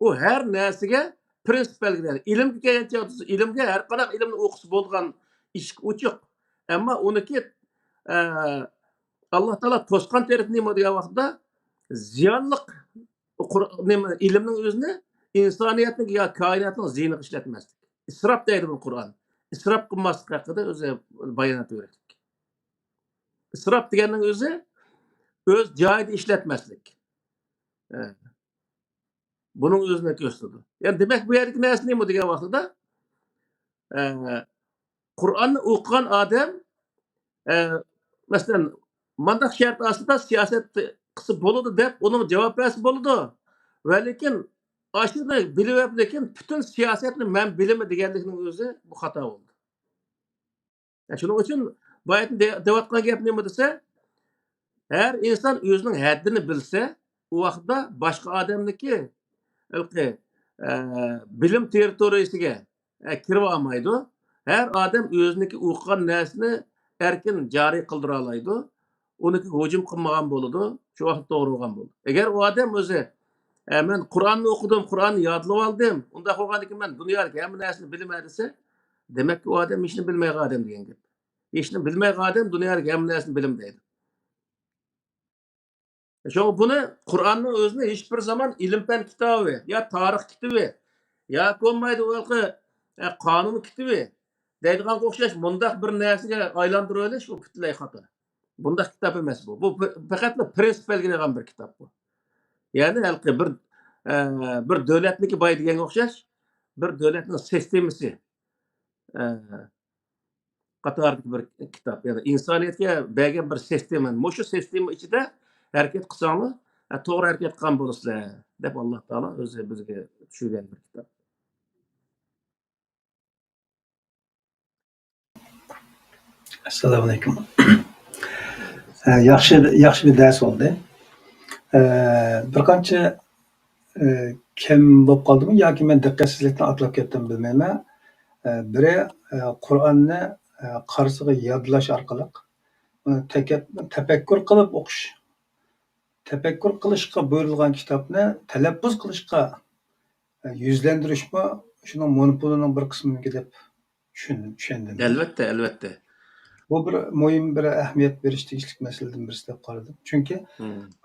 U har narsaga prinsip belgilaydi. Ilmga kelgancha ilmga har qanday ilmni o'qisa bo'lgan ish uchuq. Ammo uniki Alloh taolo to'sqan taraf nima degan vaqtda ziyonliq nima ilmning o'zini insoniyatning yo koinotning ziyniga ishlatmaslik. Isrof deydi bu Qur'on. Isrof qilmaslik haqida o'zi bayonot beradi. Isrof deganning o'zi o'z joyida ishlatmaslik. Buning o'zini ko'rsatadi. Ya'ni demak bu yerdagi narsa nima degan vaqtida Qur'onni o'qigan odam masalan mandaq shart ostida siyosat qilsa bo'ladi deb uning javob bersa bo'ladi. Va lekin ashuni bilib lekin butun siyosatni men bilaman deganlikning o'zi bu xato bo'ldi. Shuning uchun bu aytib deyotgan gap nima desa, har inson o'zining haddini bilsa, u vaqtda boshqa odamniki bilim territoriyasiga kirib olmaydi. Har odam o'ziniki o'qigan narsani erkin joriy qildira oladi. Uniki hujum qilmagan bo'ladi. Shu vaqt to'g'ri bo'lgan bo'ldi. Agar u odam o'zi men Qur'onni o'qidim, Qur'onni yodlab oldim, unda qolgandan keyin men dunyodagi hamma narsani bilaman desa, demak u odam ishni bilmaygan odam degan gap. Ishni bilmaygan odam dunyodagi hamma narsani bilmaydi. Şu buni Qur'onning o'zini hech bir zaman ilm-fan kitobi, yo tarix kitobi, yo bo'lmaydi o'lqi qonun kitobi deydigan o'xshash mundaq bir narsaga aylantirib olish bu butunlay xato. Bundaq kitob emas bu. Bu faqat prinsip belgilagan bir kitob bu. Ya'ni halqi bir davlatniki boy deganga o'xshash bir davlatning sistemasi qatoridagi bir kitob. Ya'ni insoniyatga bergan bir sistema. Shu sistema ichida harakat qilsanglar, to'g'ri harakat qilgan bo'lasizlar deb Alloh taolo o'zi bizga tushirgan bir kitob. Assalomu alaykum. Yaxshi bir dars oldu. Bir qancha kim bo'lib qoldimi yoki men diqqatsizlikdan atlab ketdim bilmayman. Biri Qur'onni qarsiga yodlash orqali tafakkur qilib o'qish. Tafakkur qilishga buyurilgan kitobni talaffuz qilishga yuzlantirishmi shuning monopolining bir qismiga deb tushundim. Albatta. Bu bir muhim bir ahamiyat berish tegishli masaladan birisi deb qaradim. Chunki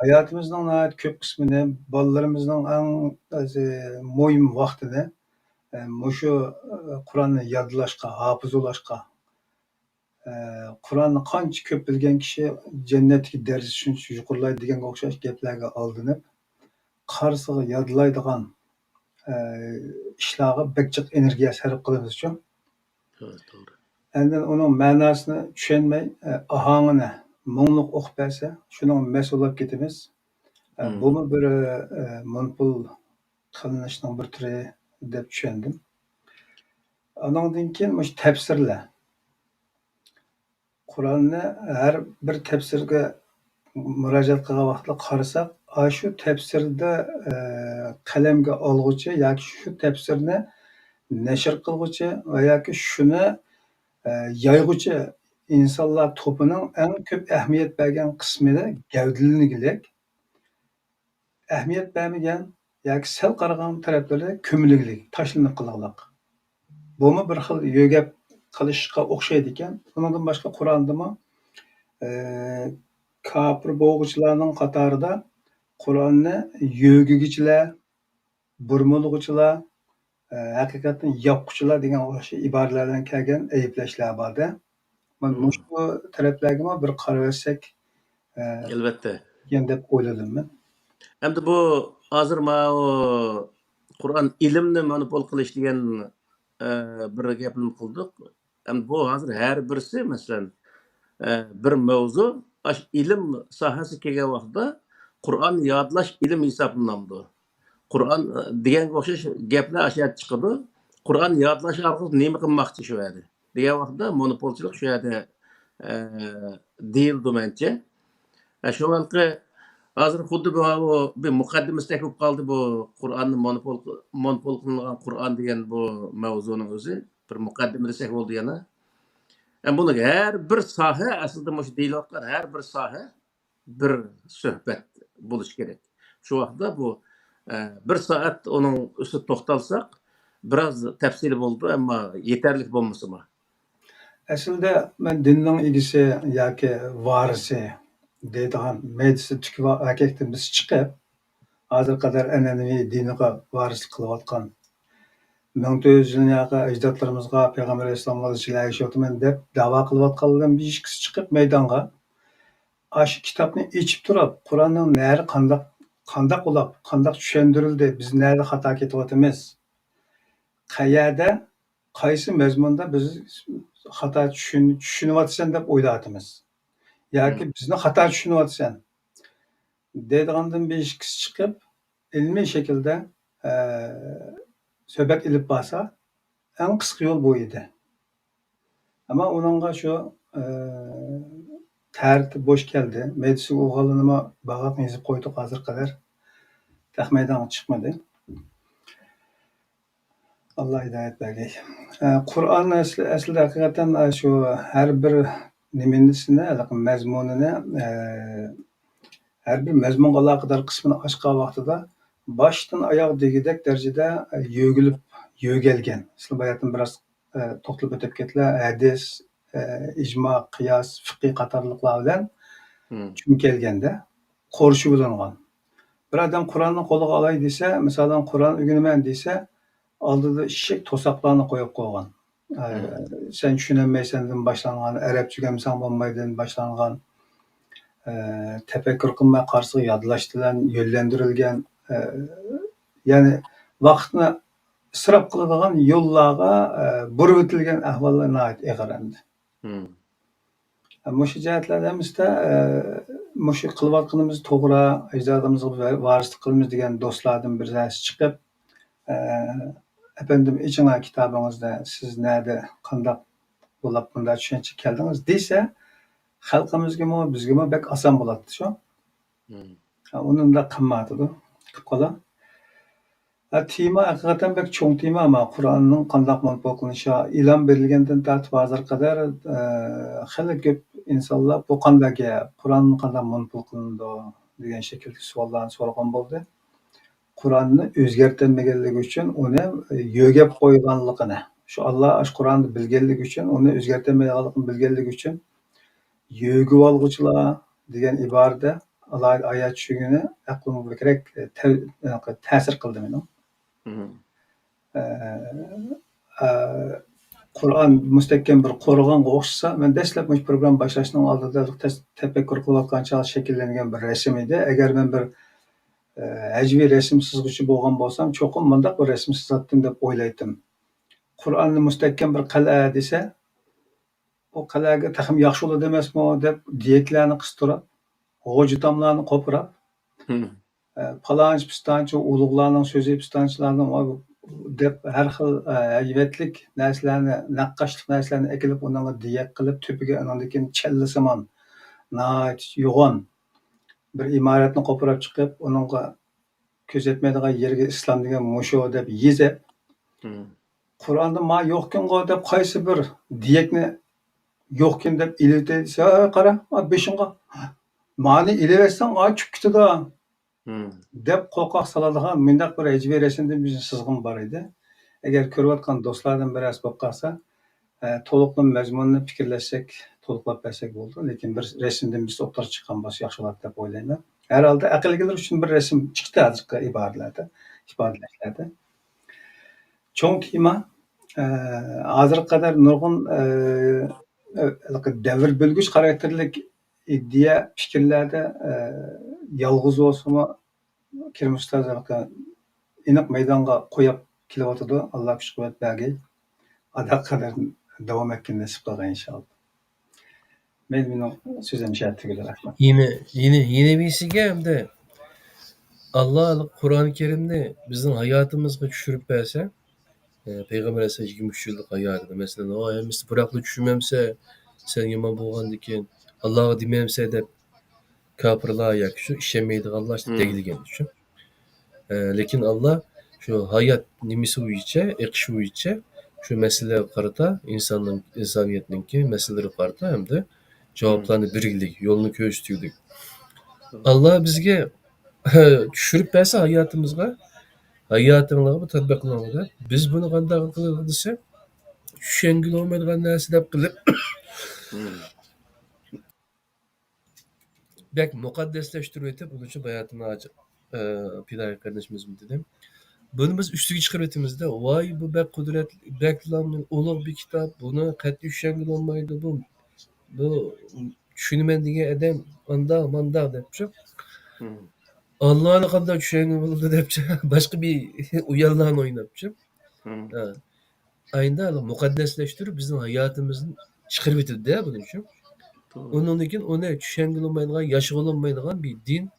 hayotimizning ko'p qismini, bolalarimizning eng muhim vaqtini shu Qur'onni yodlashga, hafizlashga, Qur'onni qancha ko'p bilgan kishi jannatdagi darajasi shuncha yuqorilaydi deganga o'xshash gaplarga aldanib, qarsiga yodlaydigan ishlarga bekchiq energiya sarf qilamiz uchun. To'g'ri. Endi uning ma'nosini tushunmay, ahongini mungluq o'qib bersa, shuning mas'ul bo'lib ketamiz. Buni bir monopol qilinishning bir turi deb tushundim. Andan keyin mush tafsirlar. Qur'onni har bir tafsirga murojaat qilgan vaqtda qarasak, shu tafsirda qalamga olg'uchi yoki shu tafsirni nashr qilg'uchi va yoki shuni yayg'uchi insonlar to'pining eng ko'p ahamiyat bergan qismida gavdalangilik, ahamiyat bermagan yoki sal qaragan taraflarda ko'milgilik, tashlanib qolganlik. Buni bir xil yo'gab qilishga o'xshaydi ekan. Bundan boshqa Qur'ondami kofir bo'g'uvchilarning qatorida Qur'onni yo'g'igichilar, burmulg'uchilar, haqiqatan yoqquchilar degan o'sha iboralardan kelgan ayblashlar bor-da. Mana shu taraflarga bir qaraversak Albatta. ekan deb o'yladim men. Endi bu hozir o Qur'on ilmni monopol qilish degan bir gapni qildik. Endi bu hozir har birisi masalan bir mavzu ilm sohasi kelgan vaqtda Qur'on yodlash ilm hisoblanadi. Qur'on degan o'xshash gaplar ashad chiqadi. Qur'on yodlash orqali nima qilmoqchi shu yerda degan vaqtda monopolchilik shu yerda deyildi menimcha. Shu vaqtda hozir xuddi bu bir muqaddimasida bo'lib qoldi bu Qur'onni monopol qilingan Qur'on degan bu mavzuning o'zi bir muqaddima desak bo'ldi yana. Buni har bir soha aslida shu deyilayotgan har bir soha bir suhbat bo'lishi kerak. Shu vaqtda bu bir soat uning ustida to'xtalsak biroz tafsili bo'ldi, ammo yetarli bo'lmasimi? Aslida men dinning egisi yoki varisi deydigan medisi tuki erkakdan biz chiqib hozir qadar an'anaviy diniga varislik qilayotgan 1400 yillarga ajdodlarimizga payg'ambar alayhissalomga ergashyapman deb da'vo qilayotganlardan bir ikkisi chiqib maydonga shu kitobni ichib turib Qur'onning nari qandaq ulab qandaq tushuntirildi, biz nerede xato ketyapmiz, qayerda qaysi mazmunda biz xato tushunyapsan deb o'ylayapmiz yoki bizni xato tushunyapsan deydigandan bir ikkisi chiqib ilmiy shaklda suhbat ilib borsa eng qisqa yo'l bu edi. Ammo uningga shu tartib bo'sh keldi. Medisi o'g'ilini bag'aq yezib qo'ydik hozir qadar taxmaydonga chiqmadi. Alloh hidoyat bergay. Qur'on aslida haqiqatan shu har bir nimasini, mazmunini har bir mazmunga aloqador qismini ochgan vaqtida boshdan oyoq degidek darajada yo'galgan. Sizlar bayatdan biroz to'xtalib o'tib ketdilar. Hadis, ijmo, qiyos, fiqh qatorliqlar bilan cho'mkelganda qo'rshi bo'lingan. Bir odam Qur'onni qo'liga olay desa, masalan Qur'on o'rganaman desa, oldida ishik to'saqlarni qo'yib qo'ygan. Sen tushunolmaysandan boshlangan, arab tugamsan bo'lmaydan boshlangan, tafakkur qilmay qarshi yodlashdan yo'llantirilgan, ya'ni vaqtni isrof qiladigan yo'llarga burib o'tilgan ahvollar nihoyat ig'ir endi. Mushu jihatlarimizda mushu qilayotganimiz to'g'ri, ajdodimizga varislik qilamiz degan do'stlardan birasi chiqib efendim ichinglar kitobingizda siz nerede qandaq bo'lib bunday tushuncha keldingiz desa xalqimizga bizga bek oson bo'ladi shu. Uningda qimmatidi qilib qola. Tema haqiqatan bek cho'ng tema ama Qur'onning qandaq monopol qilinishi e'lon berilgandan tortib hozir qadar xili ko'p insonlar bu qanday gap, Qur'onni qanday monopol qilindi degan shekilli savollarni so'ragan bo'ldi. Qur'onni o'zgartirmaganligi uchun uni yo'gab qo'yganligini, shu Alloh Qur'onni bilganligi uchun uni o'zgartirmayotganligini bilganligi uchun yo'gib olg'uchilar degan iborada alohida oyat tushugini aqlimga kerak ta'sir qildi meni. Qur'on mustahkam bir qo'rg'onga o'xshasa, men dastlab bu program boshlashning oldida tafakkur qilayotgan shakllangan bir rasm edi. Agar men bir hajviy rasm chizg'uchi bo'lgan bo'lsam, cho'qim bunday bir rasm chizatdim deb o'ylaydim. Qur'onni mustahkam bir qal'a desa, bu qal'aga taxim yaxshi bo'ladi emasmi deb diyaklarni qistirib, g'o'jitomlarni qo'pirab, palonchi pistonchi ulug'larning so'zi pistonchilarning deb har xil hayvatlik narsalarni, naqqashlik narsalarni ekilib, unga diyak qilib, to'piga anandan challasamon nihoyat yo'g'on bir imoratni qo'pirib chiqib, unga ko'zatmaydigan yerga islom degan musho deb yezib, Qur'onda ma yo'qkingo deb qaysi bir diyakni yo'qkin deb ilib desa, qara, beshingga mani ilaversan, chuk ketadi deb qo'rqoq soladigan mendaq bir hajviy rasmdan bir sizg'im bor edi. Agar ko'rayotgan do'stlardan birasi bo'lib qolsa, to'liqlam mazmunni fikrlashsak, to'liqlab bersak bo'ldi. Lekin bir rasmdan biz o'ttirib chiqqan bo'lsa yaxshi bo'ladi deb o'ylayman. Herhalde akıllılar için bir resim çıktı azıcık ibadelerde. Çoğun kima azır kadar nurgun devir bölgüç karakterlik iddia fikirlerde yalğız olsun kirmişler iniq meydanga koyup kelyaptydy. Allah güç kuvvet bergey. Ada kadar devam etkin nasip kılgay inşallah. Benim sözüm şertlidir rahmat. Yine birisiga hem de Allah Kur'an-ı Kerim'de bizim hayatımızga düşürüp berse, Peygamber Aleyhisselam 23 yıllık hayatında mesela o ayımız bıraklı düşürmemse sen yaman bolgandyken Allah'a dememse dep kapırlığa yak şu işemeydiganlar işte degilgen şu. Lekin Allah şu hayat nimisi uyuça, ekşi uyuça şu meseleleri karata insaniyetninki meseleleri karata hem de cevaplarını birlik, yolunu köstüydük. Allah bizge düşürüp berse hayatımızga bu tatbiqlanmadı. Biz bunu qanday qilib desa, tushengil olmaydigan narsa deb qilib, bek muqaddaslaştırıp etip, bunun için hayatını açık Pidar kardeşimiz mi dedim. Bunu biz üstüge çıkarıp etimizde, vay bu bek kudretli, beklanlı, ulug bir kitap, buna qat'iy tushengil olmaydı, bu düşünmen diye adam manda depçi. Allah'ını qanday tushengil bo'ldi depçi, başka bir uyarlan oynapçı. Ayında muqaddaslaştırıp bizim hayatımızın çıkarıp etdi de bunun için. Onun için ona tushengil olmaydigan, yaşı olmaydigan bir din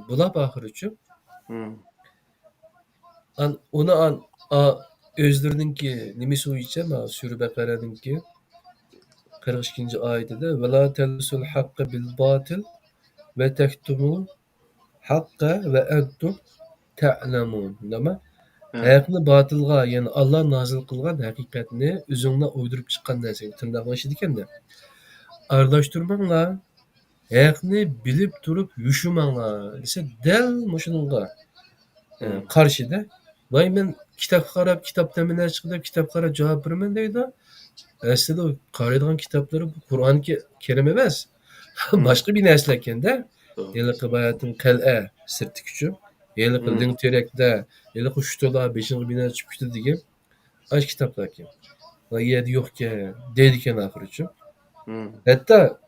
bulap ahir için. Onu özlerininki nimesi uyuça ma Sure Bekara'nınki 42. ayetinde ve la telsul hakka bil batil ve tektumu hakka ve entum ta'lemun. Nima? Haqiqatni batılga, yani Allah nazil qilgan haqiqatni özüňle uydurup çıkan narsa tırnaqlaşı dikende. Aralashtirmanglar. Haqiqni bilip turup yuşumanglar dese del mushunga qarshida. Vay men kitap qarab, kitapdan neler çıkdı, kitap qarab cevap beraman deydi. Aslında o qaraydigan kitapları bu Kur'an-ı Kerim emas. Başka bir narsa ekende. Yılıqı bayatın qal'a sirti küçü. Yılıqı Linterek'de, yılıqı Şutola 5. bina çıkıp kütü diye. Aç kitaplar ki. Va yedi yok ki dediken ahir için. Hatta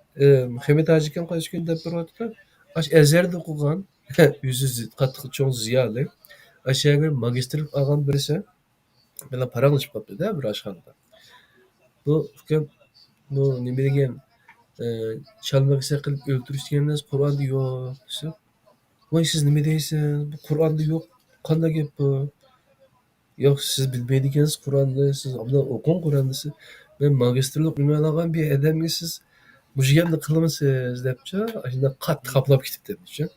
Muhammed Hacıkan kaçkın dep bir vakitte aç ezerde okugan yüzü qattiq çoğ ziyalı. Aşağı bir magistrlik algan birisi bela paranlaşıp kaptı da bir aşağıda. Bu nime degen çalmak sakılıp öldürüş degenler Kur'an'da yok. Vay siz nime deysiz? Bu Kur'an'da yok. Qanday gep bu? Yok siz bilmeydiğiniz Kur'an'da siz abla okun Kur'an'da ben magistrlik ünvanlagan bir adamga siz bu yerni qilmisiz depçi. Aşında qattiq qaplab ketibdi depçi.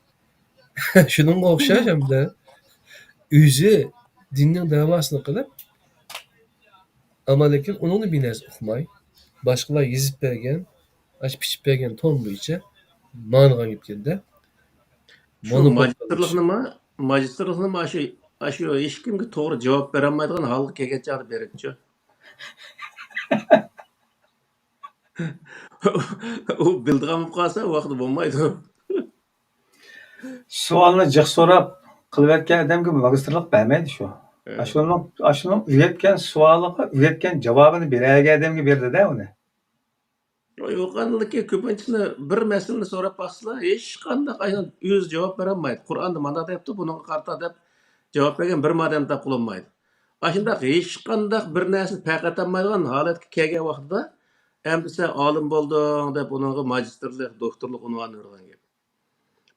Şununga o'xshash hamda özü dinning davasını qilib, ama lekin onun binaz uqmay, başqalar yezib bergan, aç pichib bergan ton bo'yicha ma'noga ketganda Şu magistrlikni aşı hech kimga to'g'ri javob berolmaydigan holga kelgan chog'da beribchi. U bildigan bo'lib qolsa vaqti bo'lmaydi. Sualni jiq so'rab qilayotgan odamga magistrlik bermaydi shu. Ashuni uyatgan savoliga uyatgan javobini beradigan odamga berdida uni. Yo'qanliki ko'pincha bir masalani so'rab baqsalar hech qanday aynan o'z javob berolmaydi. Qur'onda mana debdi, bunga qarta deb javob bergan bir odam deb qilinmaydi. Ashunda hech qanday bir narsani payqata olmaydigan holatga kelgan vaqtida endi sen olim bo'lding deb unga magistrlik, doktorlik unvoni bergan gap.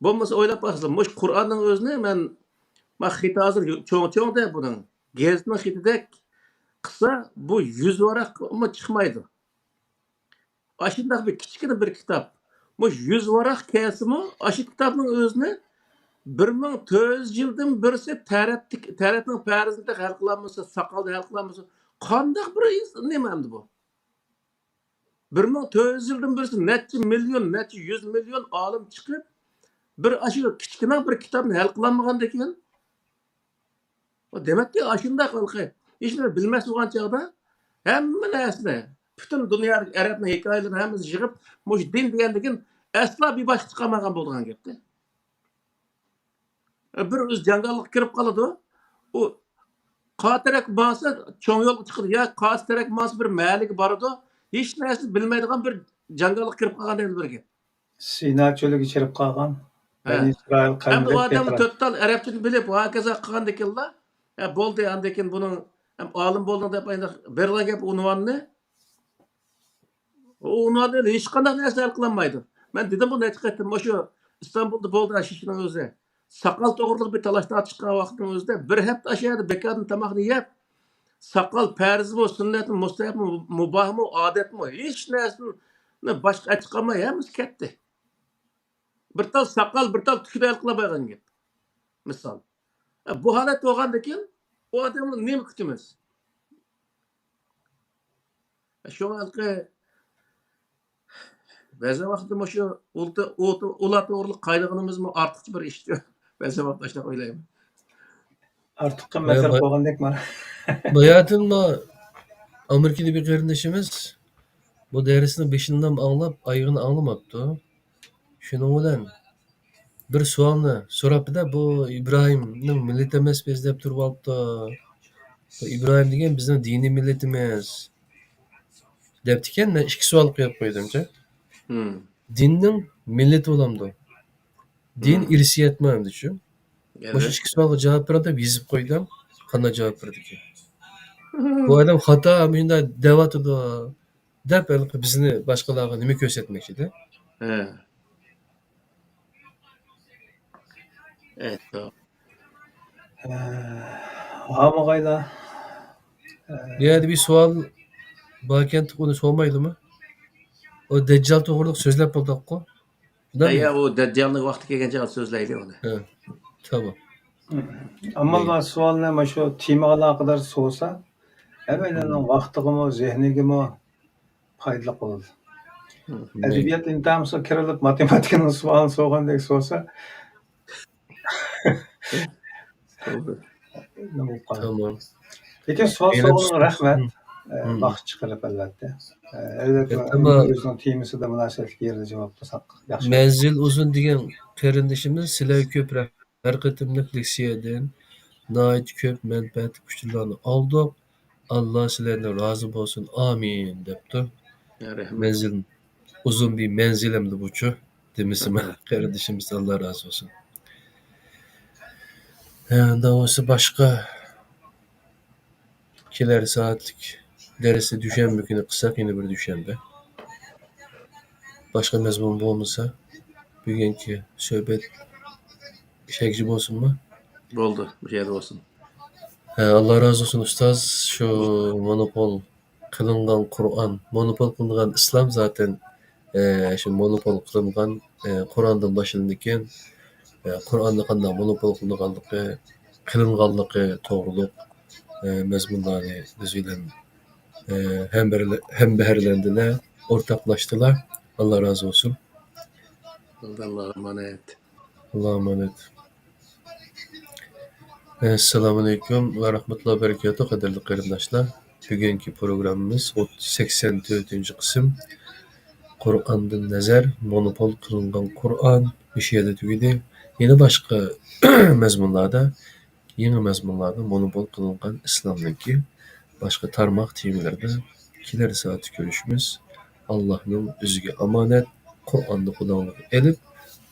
Bo'lmasa o'ylab baqsam, mush Qur'onning o'zini men xiti hozir cho'ng deb buning gezitning xitidek qilsa bu 100 varaqmi chiqmaydi. Aşındaq bir kichkina bir kitap. Muş 100 varaq kelsimi, aşı kitapning o'zini 1400 yildan birisi taratning farzida hal qilinmasa, saqalda hal qilinmasa, qandaq bir nima endi bu? 1400 yildan birisi necha million, necha 100 million olim chiqib, bir aşı kichkina bir kitapni hal qilinmagan ekan. O demakki aşındaq xalqi hech narsa bilmas bo'lgan chog'da hamma narsani bütün dünya Arap'ın hikayelerini hepimiz yığıp, muş din diyendikin asla bir baş çıkamagan bolgan gepti. Bir öz jangallık kirip kaladı. O qataraq masa çoğun yol çıkıdı. Ya qataraq masa bir malik bardı. Hiç neresi bilmeydiğin bir jangallık kirip kalgan değil birge. Sina çölü geçirip kalgan. Ben He. İsrail Hem de o kalbinde adamın tekrar. total Arapçını bilip o hakaza kılgan dekilla. Ya boldu andekin bunun hem alim bolduğunda yapayında verilen gap unvanını. O unvanı hiç kandak neresi el kılanmaydı. Ben dedim bunu etik ettim. O şu İstanbul'da boldu aşışının özü. Sakal doğruluk bir talaştan çıkan vaktin özde. Bir hep aşağıda bekadın tamakını yap. Sakal perz mi, sünnet mi, mustahap mı, mubah mı, adet mi? Hiç nersini başka açıklamayamız ketti. Bir tal sakal, bir tal tükür el kılamaygan gap. Misal. Bu halat doğandakin o adamın ne mi kütümüz? Şu anki bazı vaktim şu ulat doğruluk kaynağımız mı artık bir iş diyor. Bazı vaktaşlar öyleyim. Artık Bayağı- mesela koğandek var. Bayatınla Amerika'da bir kardeşimiz bu dersini beşinden anlap ayığını anlamaptı. Şunun bilen bir sualni so'rabdi da bu İbrahimning millat emas biz deb turib olibdi. Bu İbrahim degan bizning diniy millatimiz debdi ekan. Men ikki savol qo'yib qo'ydimcha. Dinning millati bo'lamdi. Din irsiyatmi endi shu. O'sha ikki savolga javob ber deb yozib qo'ydim. Qanday javob berdi ekan? Bu odam xato shunday deyapti deb bizni boshqalarga nima ko'rsatmoqchida? He. Evet. Doğru. Hamagayla. Bu yerda bir savol bor ekan, uni so'rmaydimi? O Deccal to'g'riliq so'zlab bo'ldik-ku. Ya o Deccal'ın vakti gelince al sözleydi onu. Ha, tamam. Ama ben sualını ama şu tema alakadar soğusa hemen vaktigimi, zihnigimi faydalı olur. Edebiyat imtihanı kirilip matematikinin sualını soğandek soğusa Doğru. ne bu kadar. Tamam. Peki sual Benim- soğuğuna rahmet. Hı. Vakit çıkarıp elbette. Elbette Ama- özünün temisi de münasebet yerine cevap bulsak. Yaxşı. Menzil uzun degan qarindishimiz sizlar ko'p har qatimliq leksiyadan nihoyat ko'p manfaat kuchlarni oldik. Alloh sizlardan rozi bo'lsin. Amin debdi. Ya rahmet. Menzil uzun bir menzilimdi buchu. Demisimi qarindishimiz Alloh rozi bo'lsin. Endi o'zi boshqa kelar soatlik darsni dushanba kuni qilsak, yana bir dushanba. Boshqa mazmun bo'lmasa, bugungi suhbat ishakchi bo'lsinmi? Oldu. Bir şey de olsun. Allah razı olsun ustoz. Şu monopol qilingan Qur'on, monopol qilingan islom zaten şu monopol qilingan Qur'ondan boshlangan Qur'onni qanday monopol qilinganligi to'g'riliq mazmunlarni biz bilan hem beherlendiler, ortaklaştılar. Allah razı olsun. Allah'a emanet. Allah'a emanet. Esselamu Aleyküm ve Rahmetullahi Berekatuhu kaderli kardeşler. Bugünkü programımız 84. kısım. Kur'an'dan nazar, monopol kılıngan Kur'an bir şeyde tügedi. Yine başka yeni mezmunlarda monopol kılıngan İslam'daki başka tarmak temelerde kiler saati görüşümüz. Allah'ın özüge amanet, Kur'an'da kullanılıp elip,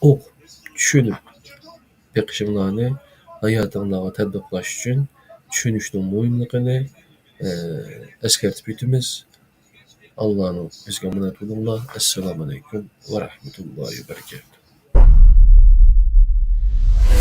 ok, düşünüp, bekişimlerini hayatınızda tatbiklaş için düşünüşün muhimliğini eskertip ütümüz. Allah'ın özüge amanet olunlar. Esselamu Aleyküm ve Rahmetullahi ve Berekatuhu.